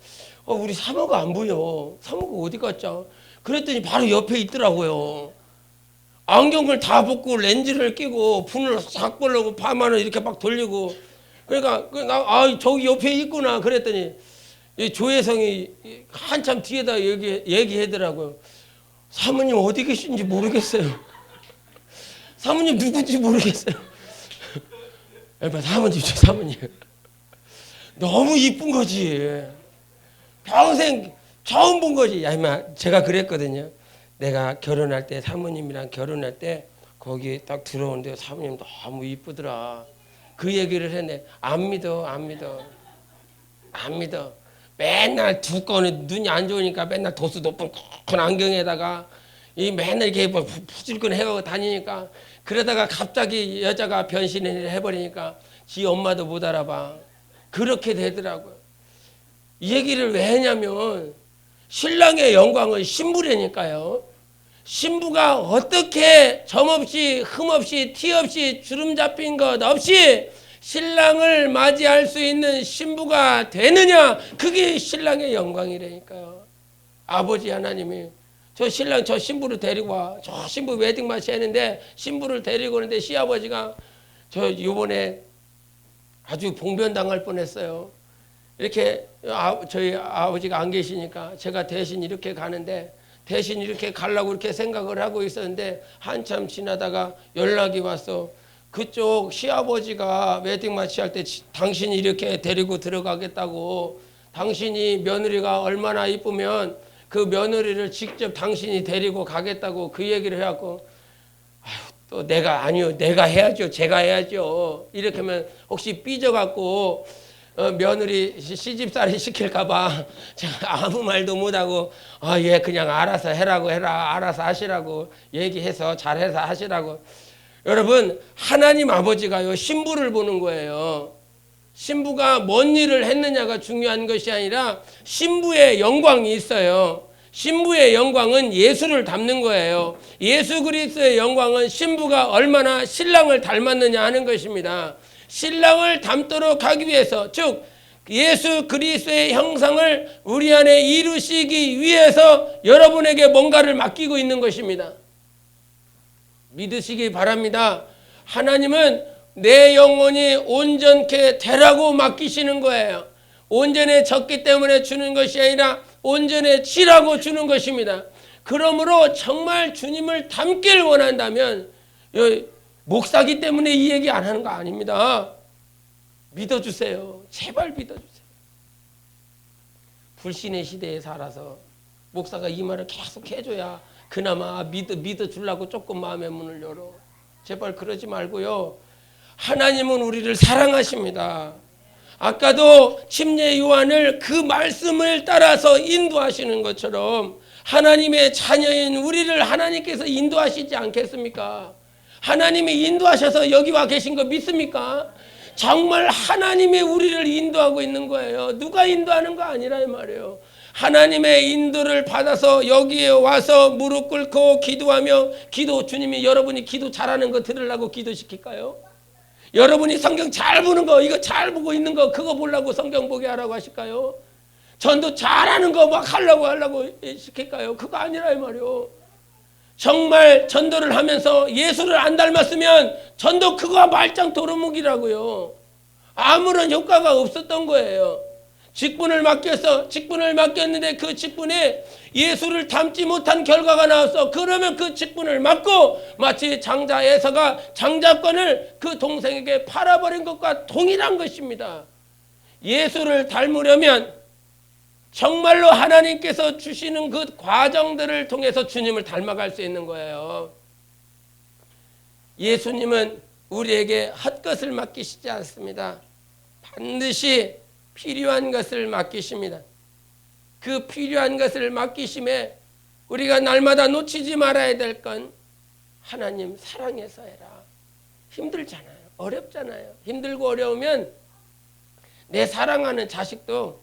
우리 사모가 안 보여. 사모가 어디 갔죠? 그랬더니 바로 옆에 있더라고요. 안경을 다 벗고 렌즈를 끼고 분을 싹 벌려고 파마를 이렇게 막 돌리고 그러니까 저기 옆에 있구나 그랬더니 조혜성이 한참 뒤에다 얘기하더라고요. 사모님 어디 계신지 모르겠어요. 사모님 누군지 모르겠어요. 사모님 너무 이쁜 거지. 평생 처음 본 거지. 야 임마 제가 그랬거든요. 내가 결혼할 때 사모님이랑 결혼할 때 거기 딱 들어오는데 사모님 너무 이쁘더라. 그 얘기를 했네. 안 믿어. 맨날 두꺼운 눈이 안 좋으니까 맨날 도수 높은 큰 안경에다가 맨날 이렇게 푸질끈 해가고 다니니까 그러다가 갑자기 여자가 변신을 해버리니까 지 엄마도 못 알아봐. 그렇게 되더라고요. 이 얘기를 왜 했냐면 신랑의 영광은 신부라니까요. 신부가 어떻게 점없이 흠없이 티없이 주름 잡힌 것 없이 신랑을 맞이할 수 있는 신부가 되느냐, 그게 신랑의 영광이라니까요. 아버지 하나님이 저 신부를 데리고 와. 저 신부 웨딩 마치 했는데 신부를 데리고 오는데 시아버지가 저 요번에 아주 봉변당할 뻔했어요. 이렇게 저희 아버지가 안 계시니까 제가 대신 이렇게 가는데 대신 이렇게 가려고 이렇게 생각을 하고 있었는데 한참 지나다가 연락이 왔어. 그쪽 시아버지가 웨딩 마치 할 때 당신이 이렇게 데리고 들어가겠다고, 당신이 며느리가 얼마나 이쁘면 그 며느리를 직접 당신이 데리고 가겠다고 그 얘기를 해갖고, 또 내가 해야죠. 제가 해야죠. 이렇게 하면 혹시 삐져갖고 며느리 시집살이 시킬까봐 제가 아무 말도 못하고 예 그냥 알아서 해라고 해라, 알아서 하시라고 얘기해서 잘해서 하시라고. 여러분, 하나님 아버지가요 신부를 보는 거예요. 신부가 뭔 일을 했느냐가 중요한 것이 아니라 신부의 영광이 있어요. 신부의 영광은 예수를 닮는 거예요. 예수 그리스도의 영광은 신부가 얼마나 신랑을 닮았느냐 하는 것입니다. 신랑을 닮도록 하기 위해서, 즉 예수 그리스도의 형상을 우리 안에 이루시기 위해서 여러분에게 뭔가를 맡기고 있는 것입니다. 믿으시기 바랍니다. 하나님은 내 영혼이 온전케 되라고 맡기시는 거예요. 온전해졌기 때문에 주는 것이 아니라 온전해지라고 주는 것입니다. 그러므로 정말 주님을 닮길 원한다면, 목사기 때문에 이 얘기 안 하는 거 아닙니다. 믿어주세요. 제발 믿어주세요. 불신의 시대에 살아서 목사가 이 말을 계속 해줘야 그나마 믿어주려고 조금 마음의 문을 열어. 제발 그러지 말고요. 하나님은 우리를 사랑하십니다. 아까도 침례 요한을 그 말씀을 따라서 인도하시는 것처럼 하나님의 자녀인 우리를 하나님께서 인도하시지 않겠습니까? 하나님이 인도하셔서 여기 와 계신 거 믿습니까? 정말 하나님이 우리를 인도하고 있는 거예요. 누가 인도하는 거 아니라 이 말이에요. 하나님의 인도를 받아서 여기에 와서 무릎 꿇고 기도하며, 주님이 여러분이 기도 잘하는 거 들으려고 기도시킬까요? 여러분이 성경 잘 보는 거, 이거 잘 보고 있는 거, 그거 보려고 성경 보게 하라고 하실까요? 전도 잘하는 거 막 하려고 시킬까요? 그거 아니라 이 말이요. 정말 전도를 하면서 예수를 안 닮았으면 전도 그거 말짱 도루묵이라고요. 아무런 효과가 없었던 거예요. 직분을 맡겼는데 그 직분에 예수를 닮지 못한 결과가 나왔어. 그러면 그 직분을 맡고 마치 장자 에서가 장자권을 그 동생에게 팔아버린 것과 동일한 것입니다. 예수를 닮으려면 정말로 하나님께서 주시는 그 과정들을 통해서 주님을 닮아갈 수 있는 거예요. 예수님은 우리에게 헛것을 맡기시지 않습니다. 반드시 필요한 것을 맡기십니다. 그 필요한 것을 맡기심에 우리가 날마다 놓치지 말아야 될 건 하나님 사랑해서 해라. 힘들잖아요. 어렵잖아요. 힘들고 어려우면 내 사랑하는 자식도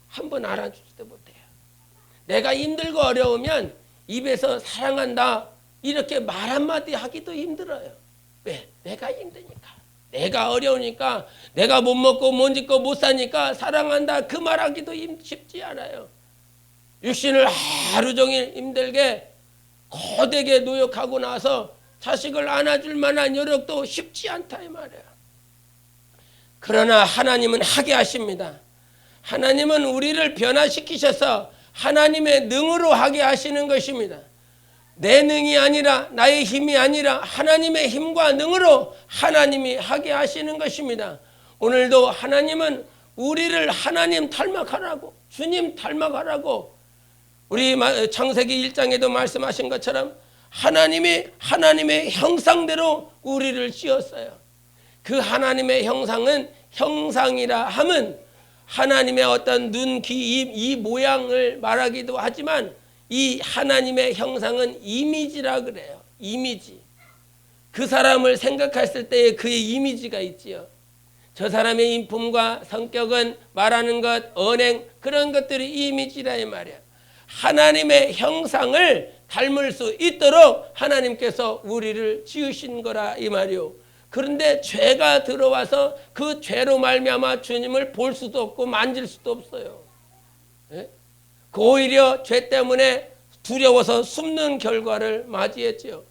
한 번 알아주지도 못해요. 내가 힘들고 어려우면 입에서 사랑한다 이렇게 말 한마디 하기도 힘들어요. 왜? 내가 힘드니까. 내가 어려우니까, 내가 못 먹고 못 입고 못 사니까 사랑한다 그 말하기도 쉽지 않아요. 육신을 하루 종일 힘들게 고되게 노력하고 나서 자식을 안아줄 만한 여력도 쉽지 않다 이 말이에요. 그러나 하나님은 하게 하십니다. 하나님은 우리를 변화시키셔서 하나님의 능으로 하게 하시는 것입니다. 내 능이 아니라, 나의 힘이 아니라 하나님의 힘과 능으로 하나님이 하게 하시는 것입니다. 오늘도 하나님은 우리를 하나님 닮아가라고, 주님 닮아가라고, 우리 창세기 1장에도 말씀하신 것처럼 하나님이 하나님의 형상대로 우리를 지었어요. 그 하나님의 형상은, 형상이라 함은 하나님의 어떤 눈, 귀, 입, 이 모양을 말하기도 하지만 이 하나님의 형상은 이미지라 그래요. 이미지. 그 사람을 생각했을 때에 그의 이미지가 있지요. 저 사람의 인품과 성격은, 말하는 것, 언행, 그런 것들이 이미지라 이 말이야. 하나님의 형상을 닮을 수 있도록 하나님께서 우리를 지으신 거라 이 말이요. 그런데 죄가 들어와서 그 죄로 말미암아 주님을 볼 수도 없고 만질 수도 없어요. 예? 오히려 죄 때문에 두려워서 숨는 결과를 맞이했지요.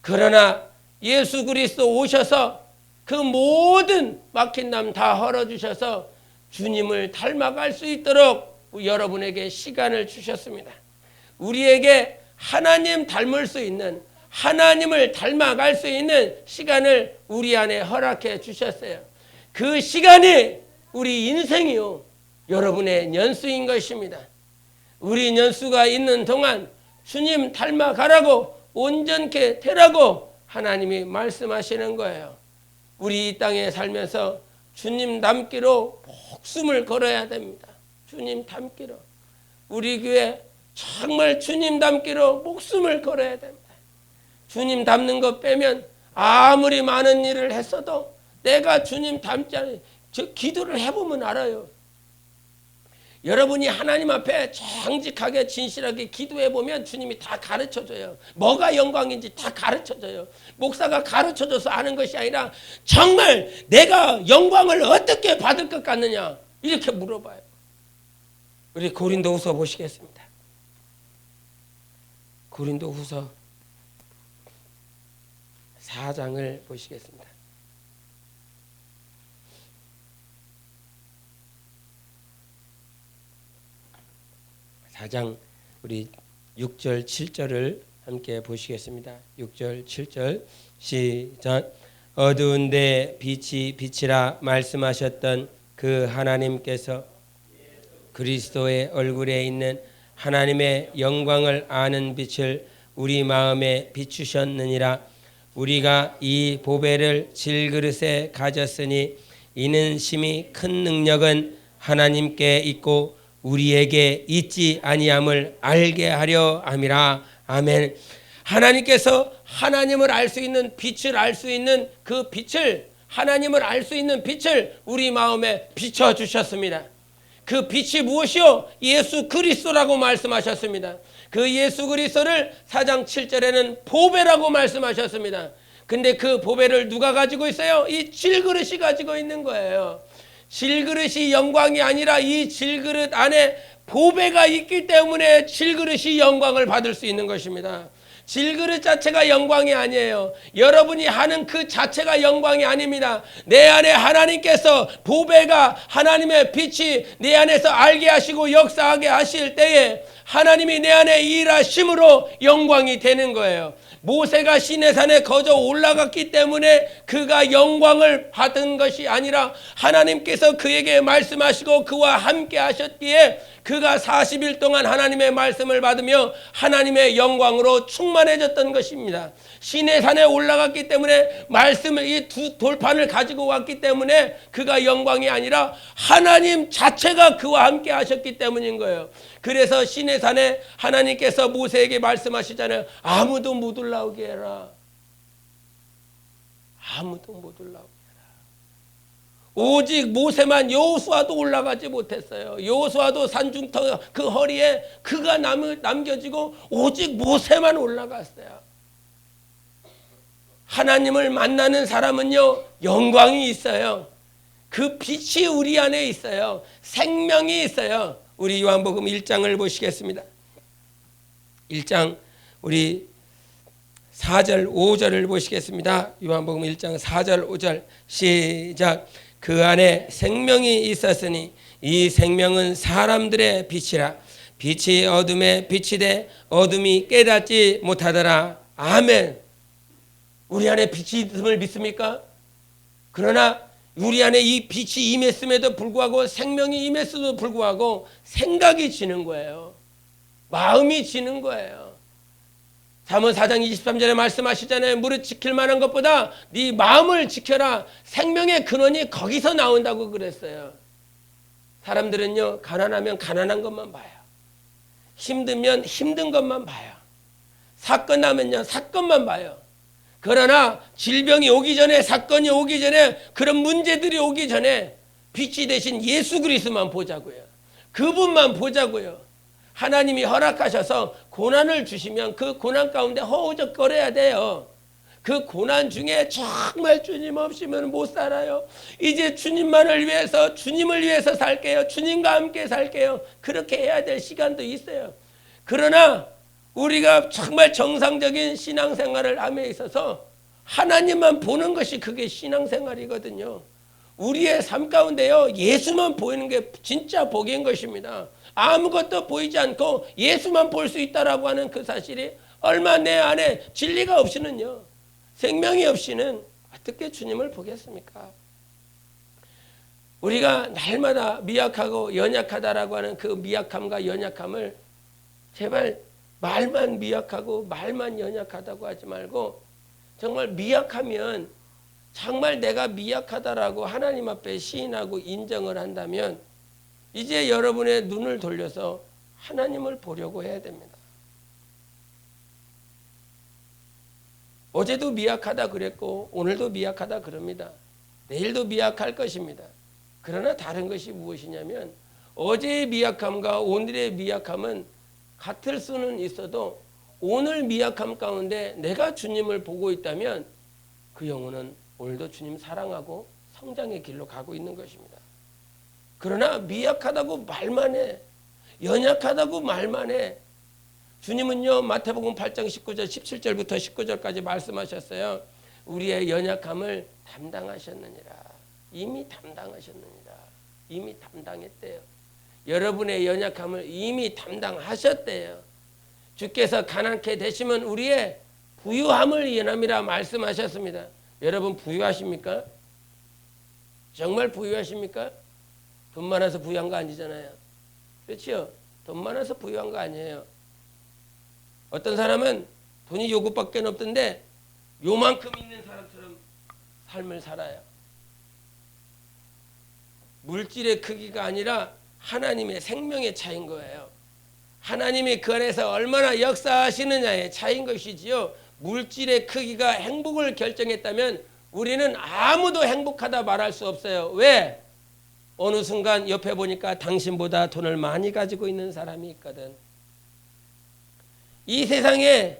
그러나 예수 그리스도 오셔서 그 모든 막힌 담 다 헐어주셔서 주님을 닮아갈 수 있도록 여러분에게 시간을 주셨습니다. 우리에게 하나님 닮을 수 있는, 하나님을 닮아갈 수 있는 시간을 우리 안에 허락해 주셨어요. 그 시간이 우리 인생이요, 여러분의 연수인 것입니다. 우리 연수가 있는 동안 주님 닮아가라고, 온전케 되라고 하나님이 말씀하시는 거예요. 우리 이 땅에 살면서 주님 닮기로 목숨을 걸어야 됩니다. 주님 닮기로. 우리 교회 정말 주님 닮기로 목숨을 걸어야 됩니다. 주님 닮는 것 빼면 아무리 많은 일을 했어도 내가 주님 닮지 않아요. 저 기도를 해보면 알아요. 여러분이 하나님 앞에 정직하게 진실하게 기도해보면 주님이 다 가르쳐줘요. 뭐가 영광인지 다 가르쳐줘요. 목사가 가르쳐줘서 아는 것이 아니라 정말 내가 영광을 어떻게 받을 것 같느냐 이렇게 물어봐요. 우리 고린도후서 보시겠습니다. 고린도후서 4장을 보시겠습니다. 4장 우리 6절 7절을 함께 보시겠습니다. 6절 7절 시작. 어두운데 빛이 빛이라 말씀하셨던 그 하나님께서 그리스도의 얼굴에 있는 하나님의 영광을 아는 빛을 우리 마음에 비추셨느니라. 우리가 이 보배를 질그릇에 가졌으니 이는 심히 큰 능력은 하나님께 있고 우리에게 있지 아니함을 알게 하려 함이라. 아멘. 하나님께서 하나님을 알 수 있는 빛을 알 수 있는 그 빛을, 하나님을 알 수 있는 빛을 우리 마음에 비춰주셨습니다. 그 빛이 무엇이요? 예수 그리스도라고 말씀하셨습니다. 그 예수 그리스도를 4장 7절에는 보배라고 말씀하셨습니다. 근데 그 보배를 누가 가지고 있어요? 이 질그릇이 가지고 있는 거예요. 질그릇이 영광이 아니라 이 질그릇 안에 보배가 있기 때문에 질그릇이 영광을 받을 수 있는 것입니다. 질그릇 자체가 영광이 아니에요. 여러분이 하는 그 자체가 영광이 아닙니다. 내 안에 하나님께서 보배가, 하나님의 빛이 내 안에서 알게 하시고 역사하게 하실 때에 하나님이 내 안에 일하심으로 영광이 되는 거예요. 모세가 시내산에 거저 올라갔기 때문에 그가 영광을 받은 것이 아니라 하나님께서 그에게 말씀하시고 그와 함께 하셨기에 그가 40일 동안 하나님의 말씀을 받으며 하나님의 영광으로 충만해졌던 것입니다. 시내산에 올라갔기 때문에 말씀을, 이 두 돌판을 가지고 왔기 때문에 그가 영광이 아니라 하나님 자체가 그와 함께 하셨기 때문인 거예요. 그래서 시내산에 하나님께서 모세에게 말씀하시잖아요. 아무도 못 올라오게 해라. 아무도 못 올라오게 해라. 오직 모세만, 여호수아도 올라가지 못했어요. 여호수아도 산중터 그 허리에 그가 남겨지고 오직 모세만 올라갔어요. 하나님을 만나는 사람은요, 영광이 있어요. 그 빛이 우리 안에 있어요. 생명이 있어요. 우리 요한복음 1장을 보시겠습니다. 1장 우리 4절 5절을 보시겠습니다. 요한복음 1장 4절 5절 시작. 그 안에 생명이 있었으니 이 생명은 사람들의 빛이라. 빛이 어둠에 빛이 돼 어둠이 깨닫지 못하더라. 아멘. 우리 안에 빛이 있음을 믿습니까? 그러나 우리 안에 이 빛이 임했음에도 불구하고, 생명이 임했음에도 불구하고 생각이 지는 거예요. 마음이 지는 거예요. 잠언 4장 23절에 말씀하시잖아요. 무릇 지킬 만한 것보다 네 마음을 지켜라. 생명의 근원이 거기서 나온다고 그랬어요. 사람들은요, 가난하면 가난한 것만 봐요. 힘들면 힘든 것만 봐요. 사건 나면요, 사건만 봐요. 그러나 질병이 오기 전에, 사건이 오기 전에, 그런 문제들이 오기 전에 빛이 되신 예수 그리스도만 보자고요. 그분만 보자고요. 하나님이 허락하셔서 고난을 주시면 그 고난 가운데 허우적거려야 돼요. 그 고난 중에 정말 주님 없이면 못 살아요. 이제 주님만을 위해서, 주님을 위해서 살게요. 주님과 함께 살게요. 그렇게 해야 될 시간도 있어요. 그러나 우리가 정말 정상적인 신앙생활을 함에 있어서 하나님만 보는 것이 그게 신앙생활이거든요. 우리의 삶 가운데요, 예수만 보이는 게 진짜 복인 것입니다. 아무것도 보이지 않고 예수만 볼 수 있다라고 하는 그 사실이 얼마 내 안에 진리가 없이는요, 생명이 없이는 어떻게 주님을 보겠습니까? 우리가 날마다 미약하고 연약하다라고 하는 그 미약함과 연약함을 제발 말만 미약하고 말만 연약하다고 하지 말고, 정말 미약하면 정말 내가 미약하다라고 하나님 앞에 시인하고 인정을 한다면 이제 여러분의 눈을 돌려서 하나님을 보려고 해야 됩니다. 어제도 미약하다 그랬고 오늘도 미약하다 그럽니다. 내일도 미약할 것입니다. 그러나 다른 것이 무엇이냐면, 어제의 미약함과 오늘의 미약함은 같을 수는 있어도 오늘 미약함 가운데 내가 주님을 보고 있다면 그 영혼은 오늘도 주님 사랑하고 성장의 길로 가고 있는 것입니다. 그러나 미약하다고 말만 해, 연약하다고 말만 해. 주님은요, 마태복음 8장 19절 17절부터 19절까지 말씀하셨어요. 우리의 연약함을 담당하셨느니라. 이미 담당하셨느니라. 이미 담당했대요. 여러분의 연약함을 이미 담당하셨대요. 주께서 가난케 되시면 우리의 부유함을 인함이라 말씀하셨습니다. 여러분 부유하십니까? 정말 부유하십니까? 돈 많아서 부유한 거 아니잖아요. 그렇죠? 돈 많아서 부유한 거 아니에요. 어떤 사람은 돈이 요것밖에 없던데 요만큼 있는 사람처럼 삶을 살아요. 물질의 크기가 아니라 하나님의 생명의 차이인 거예요. 하나님이 그 안에서 얼마나 역사하시느냐의 차이인 것이지요. 물질의 크기가 행복을 결정했다면 우리는 아무도 행복하다 말할 수 없어요. 왜? 어느 순간 옆에 보니까 당신보다 돈을 많이 가지고 있는 사람이 있거든. 이 세상에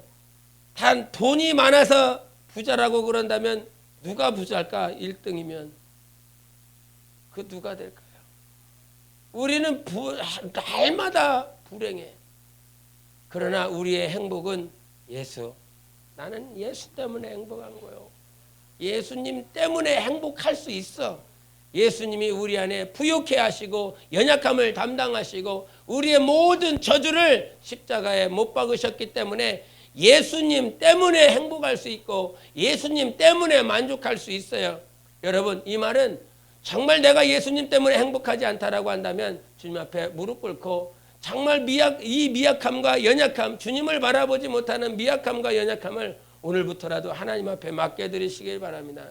단 돈이 많아서 부자라고 그런다면 누가 부자일까? 1등이면 그 누가 될까요? 우리는 날마다 불행해. 그러나 우리의 행복은 예수. 나는 예수 때문에 행복한 거예요. 예수님 때문에 행복할 수 있어. 예수님이 우리 안에 부욕해 하시고 연약함을 담당하시고 우리의 모든 저주를 십자가에 못 박으셨기 때문에 예수님 때문에 행복할 수 있고 예수님 때문에 만족할 수 있어요. 여러분, 이 말은 정말 내가 예수님 때문에 행복하지 않다라고 한다면 주님 앞에 무릎 꿇고 정말 이 미약함과 연약함, 주님을 바라보지 못하는 미약함과 연약함을 오늘부터라도 하나님 앞에 맡겨드리시길 바랍니다.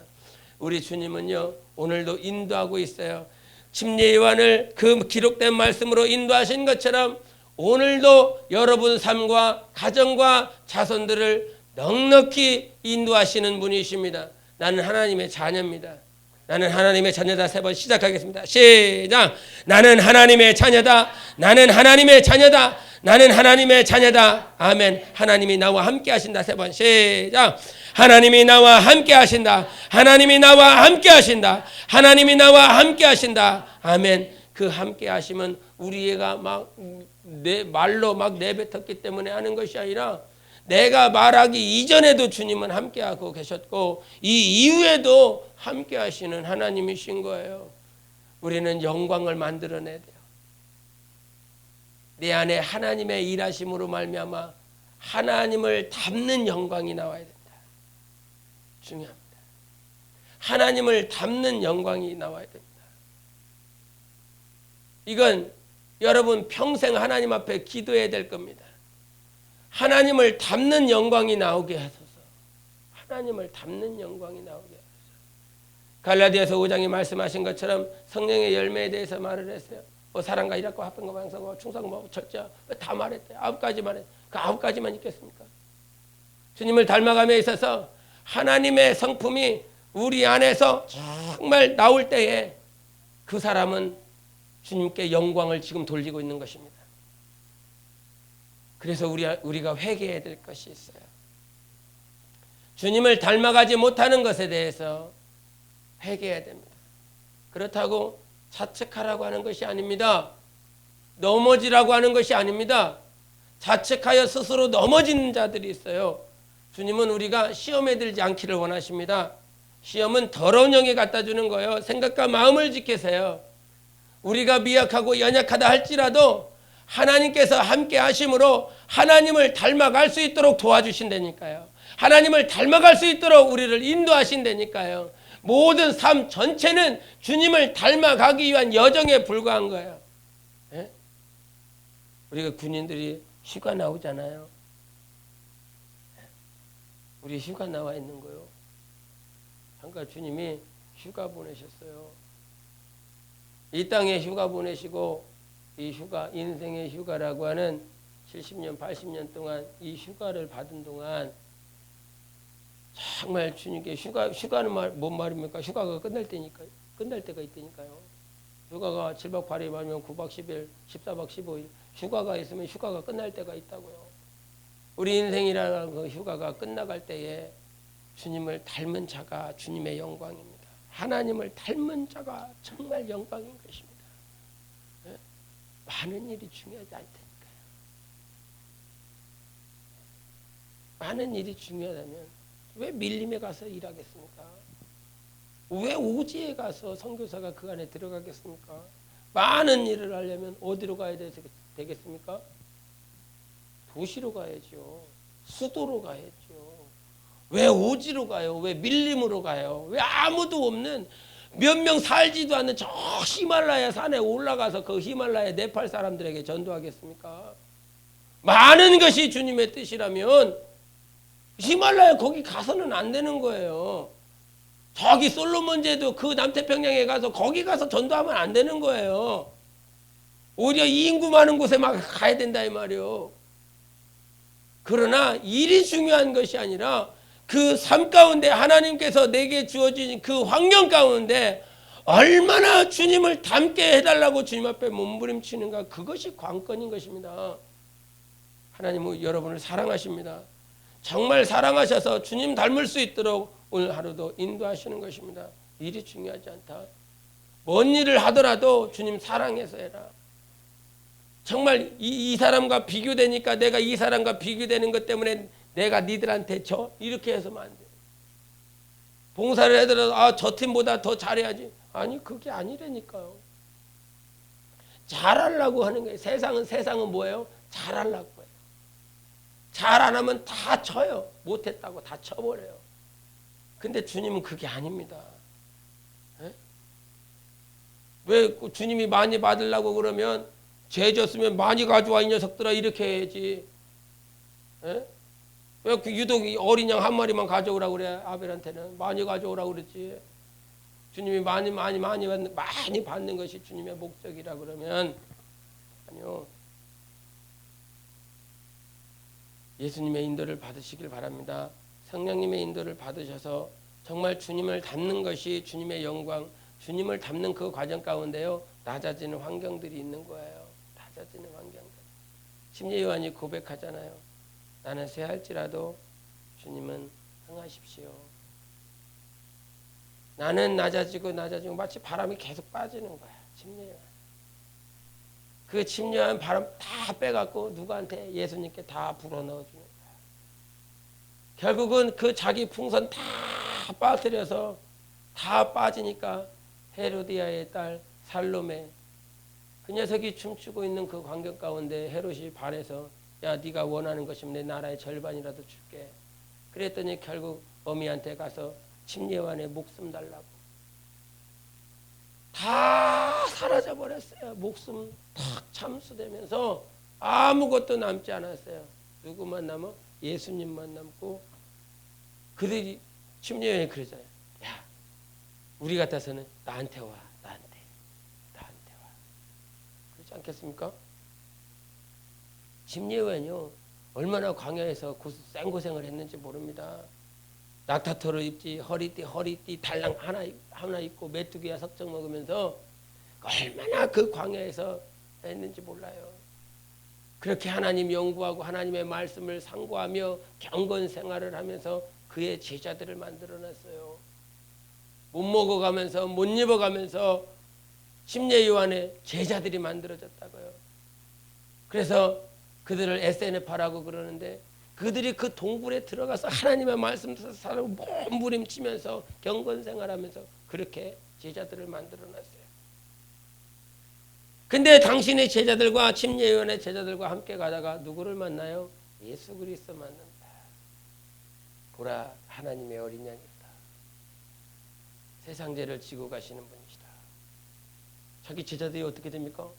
우리 주님은요, 오늘도 인도하고 있어요. 침례 요한을 그 기록된 말씀으로 인도하신 것처럼 오늘도 여러분 삶과 가정과 자손들을 넉넉히 인도하시는 분이십니다. 나는 하나님의 자녀입니다. 나는 하나님의 자녀다. 3번 시작하겠습니다. 시작. 나는 하나님의 자녀다. 나는 하나님의 자녀다. 나는 하나님의 자녀다. 아멘. 하나님이 나와 함께 하신다. 3번 시작. 하나님이 나와 함께 하신다. 하나님이 나와 함께 하신다. 하나님이 나와 함께 하신다. 아멘. 그 함께 하심은 우리가 막 말로 막 내뱉었기 때문에 하는 것이 아니라 내가 말하기 이전에도 주님은 함께하고 계셨고 이 이후에도 함께 하시는 하나님이신 거예요. 우리는 영광을 만들어내야 돼요. 내 안에 하나님의 일하심으로 말미암아 하나님을 담는 영광이 나와야 된다. 중요합니다. 하나님을 담는 영광이 나와야 됩니다. 이건 여러분 평생 하나님 앞에 기도해야 될 겁니다. 하나님을 담는 영광이 나오게 하소서. 하나님을 담는 영광이 나오게 하소서. 갈라디아서 5장에 말씀하신 것처럼 성령의 열매에 대해서 말을 했어요. 사랑과 일합과 화평과 방성과 충성과 절제 다 말했대요. 9가지 말했어요. 그 9가지만 있겠습니까? 주님을 닮아감에 있어서 하나님의 성품이 우리 안에서 정말 나올 때에 그 사람은 주님께 영광을 지금 돌리고 있는 것입니다. 그래서 우리가 회개해야 될 것이 있어요. 주님을 닮아가지 못하는 것에 대해서 회개해야 됩니다. 그렇다고 자책하라고 하는 것이 아닙니다. 넘어지라고 하는 것이 아닙니다. 자책하여 스스로 넘어지는 자들이 있어요. 주님은 우리가 시험에 들지 않기를 원하십니다. 시험은 더러운 영에 갖다 주는 거예요. 생각과 마음을 지키세요. 우리가 미약하고 연약하다 할지라도 하나님께서 함께 하심으로 하나님을 닮아갈 수 있도록 도와주신다니까요. 하나님을 닮아갈 수 있도록 우리를 인도하신다니까요. 모든 삶 전체는 주님을 닮아가기 위한 여정에 불과한 거예요. 예? 우리가 군인들이 휴가 나오잖아요. 우리 휴가 나와 있는 거요. 잠깐 주님이 휴가 보내셨어요. 이 땅에 휴가 보내시고 이 휴가, 인생의 휴가라고 하는 70년, 80년 동안 이 휴가를 받은 동안 정말 주님께 휴가는 뭔 말입니까? 휴가가 끝날 때니까요. 끝날 때가 있다니까요. 휴가가 7박 8일 아니면 9박 10일, 14박 15일 휴가가 있으면 휴가가 끝날 때가 있다고요. 우리 인생이라는 그 휴가가 끝나갈 때에 주님을 닮은 자가 주님의 영광입니다. 하나님을 닮은 자가 정말 영광인 것입니다. 네? 많은 일이 중요하지 않다니까요. 많은 일이 중요하다면 왜 밀림에 가서 일하겠습니까? 왜 오지에 가서 선교사가 그 안에 들어가겠습니까? 많은 일을 하려면 어디로 가야 되겠습니까? 도시로 가야죠. 수도로 가야죠. 왜 오지로 가요? 왜 밀림으로 가요? 왜 아무도 없는 몇 명 살지도 않는 저 히말라야 산에 올라가서 그 히말라야 네팔 사람들에게 전도하겠습니까? 많은 것이 주님의 뜻이라면 히말라야 거기 가서는 안 되는 거예요. 저기 솔로몬제도 그 남태평양에 가서 거기 가서 전도하면 안 되는 거예요. 오히려 이 인구 많은 곳에 막 가야 된다 이 말이요. 그러나 일이 중요한 것이 아니라 그 삶 가운데 하나님께서 내게 주어진 그 환경 가운데 얼마나 주님을 닮게 해달라고 주님 앞에 몸부림치는가, 그것이 관건인 것입니다. 하나님은 여러분을 사랑하십니다. 정말 사랑하셔서 주님 닮을 수 있도록 오늘 하루도 인도하시는 것입니다. 일이 중요하지 않다. 뭔 일을 하더라도 주님 사랑해서 해라. 정말 이 사람과 비교되니까 내가 이 사람과 비교되는 것 때문에 내가 니들한테 이렇게 해서는 안 돼. 봉사를 하더라도 저 팀보다 더 잘해야지. 아니 그게 아니라니까요. 잘하려고 하는 거예요. 세상은 뭐예요? 잘하려고 해요. 잘 안 하면 다 쳐요. 못했다고 다 쳐버려요. 근데 주님은 그게 아닙니다. 에? 왜 주님이 많이 받으려고 그러면 죄 졌으면 많이 가져와 이 녀석들아 이렇게 해야지. 에? 왜 유독 어린 양 한 마리만 가져오라고 그래? 아벨한테는 많이 가져오라고 그랬지. 주님이 많이 받는 것이 주님의 목적이라 그러면 아니요. 예수님의 인도를 받으시길 바랍니다. 성령님의 인도를 받으셔서 정말 주님을 닮는 것이 주님의 영광, 주님을 닮는 그 과정 가운데요 낮아지는 환경들이 있는 거예요. 낮아지는 환경들. 심지어 요한이 고백하잖아요. 나는 쇠할지라도 주님은 흥하십시오. 나는 낮아지고 마치 바람이 계속 빠지는 거야. 침례요한. 그 침례요한 바람 다 빼갖고 누구한테? 예수님께 다 불어넣어주는 거야. 결국은 그 자기 풍선 다 빠뜨려서 다 빠지니까 헤로디아의 딸 살로메, 그 녀석이 춤추고 있는 그 광경 가운데 헤롯이 반해서 야 네가 원하는 것이면 내 나라의 절반이라도 줄게. 그랬더니 결국 어미한테 가서 침례요한의 목숨 달라고. 다 사라져버렸어요. 목숨 탁 참수되면서 아무것도 남지 않았어요. 누구만 남아? 예수님만 남고. 그들이 침례요한이 그러잖아요. 야 우리 같아서는 나한테 와. 나한테 와. 그렇지 않겠습니까? 침례요한이요 얼마나 광야에서 생고생을 했는지 모릅니다. 낙타털을 입지, 허리띠 달랑 하나 입고 메뚜기와 석정 먹으면서 얼마나 그 광야에서 했는지 몰라요. 그렇게 하나님 연구하고 하나님의 말씀을 상고하며 경건 생활을 하면서 그의 제자들을 만들어놨어요. 못 먹어가면서 못 입어가면서 침례요한의 제자들이 만들어졌다고요. 그래서 그들을 SNF라고 그러는데 그들이 그 동굴에 들어가서 하나님의 말씀 사라고 몸부림치면서 경건 생활하면서 그렇게 제자들을 만들어놨어요. 근데 당신의 제자들과 침례요한의 제자들과 함께 가다가 누구를 만나요? 예수 그리스도 만난다. 보라, 하나님의 어린 양이다. 세상 죄를 지고 가시는 분이시다. 자기 제자들이 어떻게 됩니까?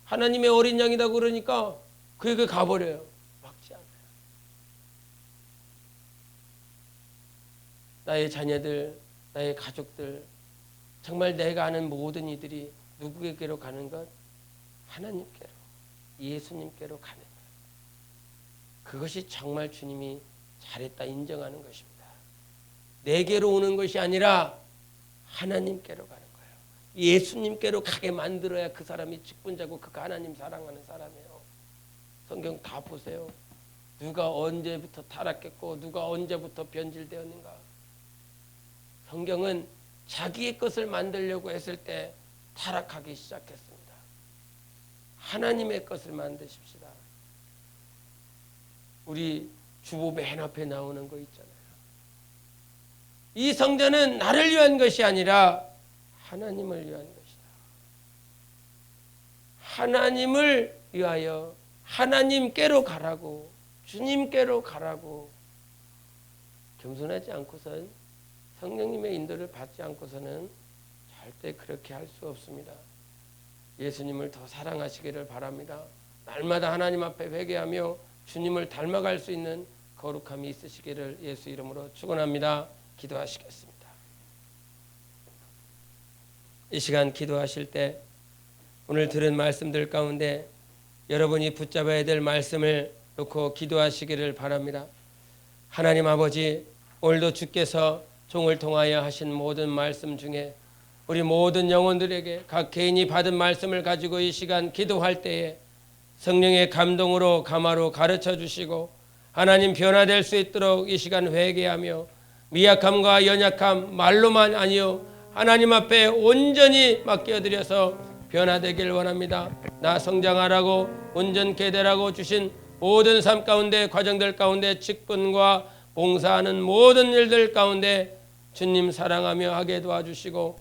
하나님의 어린 양이다 그러니까 그에게 가버려요. 막지 않아요. 나의 자녀들, 나의 가족들, 정말 내가 아는 모든 이들이 누구에게로 가는 것? 하나님께로, 예수님께로 가는 것. 그것이 정말 주님이 잘했다 인정하는 것입니다. 내게로 오는 것이 아니라 하나님께로 가는 거예요. 예수님께로 가게 만들어야 그 사람이 직분자고 그가 하나님 사랑하는 사람이에요. 성경 다 보세요. 누가 언제부터 타락했고 누가 언제부터 변질되었는가. 성경은 자기의 것을 만들려고 했을 때 타락하기 시작했습니다. 하나님의 것을 만드십시다. 우리 주보 맨 앞에 나오는 거 있잖아요. 이 성전은 나를 위한 것이 아니라 하나님을 위한 것이다. 하나님을 위하여 하나님께로 가라고, 주님께로 가라고. 겸손하지 않고선, 성령님의 인도를 받지 않고서는 절대 그렇게 할 수 없습니다. 예수님을 더 사랑하시기를 바랍니다. 날마다 하나님 앞에 회개하며 주님을 닮아갈 수 있는 거룩함이 있으시기를 예수 이름으로 축원합니다. 기도하시겠습니다. 이 시간 기도하실 때 오늘 들은 말씀들 가운데 여러분이 붙잡아야 될 말씀을 놓고 기도하시기를 바랍니다. 하나님 아버지, 오늘도 주께서 종을 통하여 하신 모든 말씀 중에 우리 모든 영혼들에게 각 개인이 받은 말씀을 가지고 이 시간 기도할 때에 성령의 감동으로 감화로 가르쳐 주시고 하나님 변화될 수 있도록 이 시간 회개하며 미약함과 연약함 말로만 아니요 하나님 앞에 온전히 맡겨드려서 변화되길 원합니다. 나 성장하라고 온전케 되라고 주신 모든 삶 가운데 과정들 가운데 직분과 봉사하는 모든 일들 가운데 주님 사랑하며 하게 도와주시고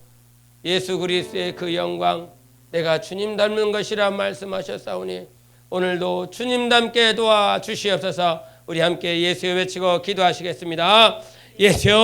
예수 그리스도의 그 영광 내가 주님 닮는 것이라 말씀하셨사오니 오늘도 주님 닮게 도와주시옵소서. 우리 함께 예수여 외치고 기도하시겠습니다. 예수여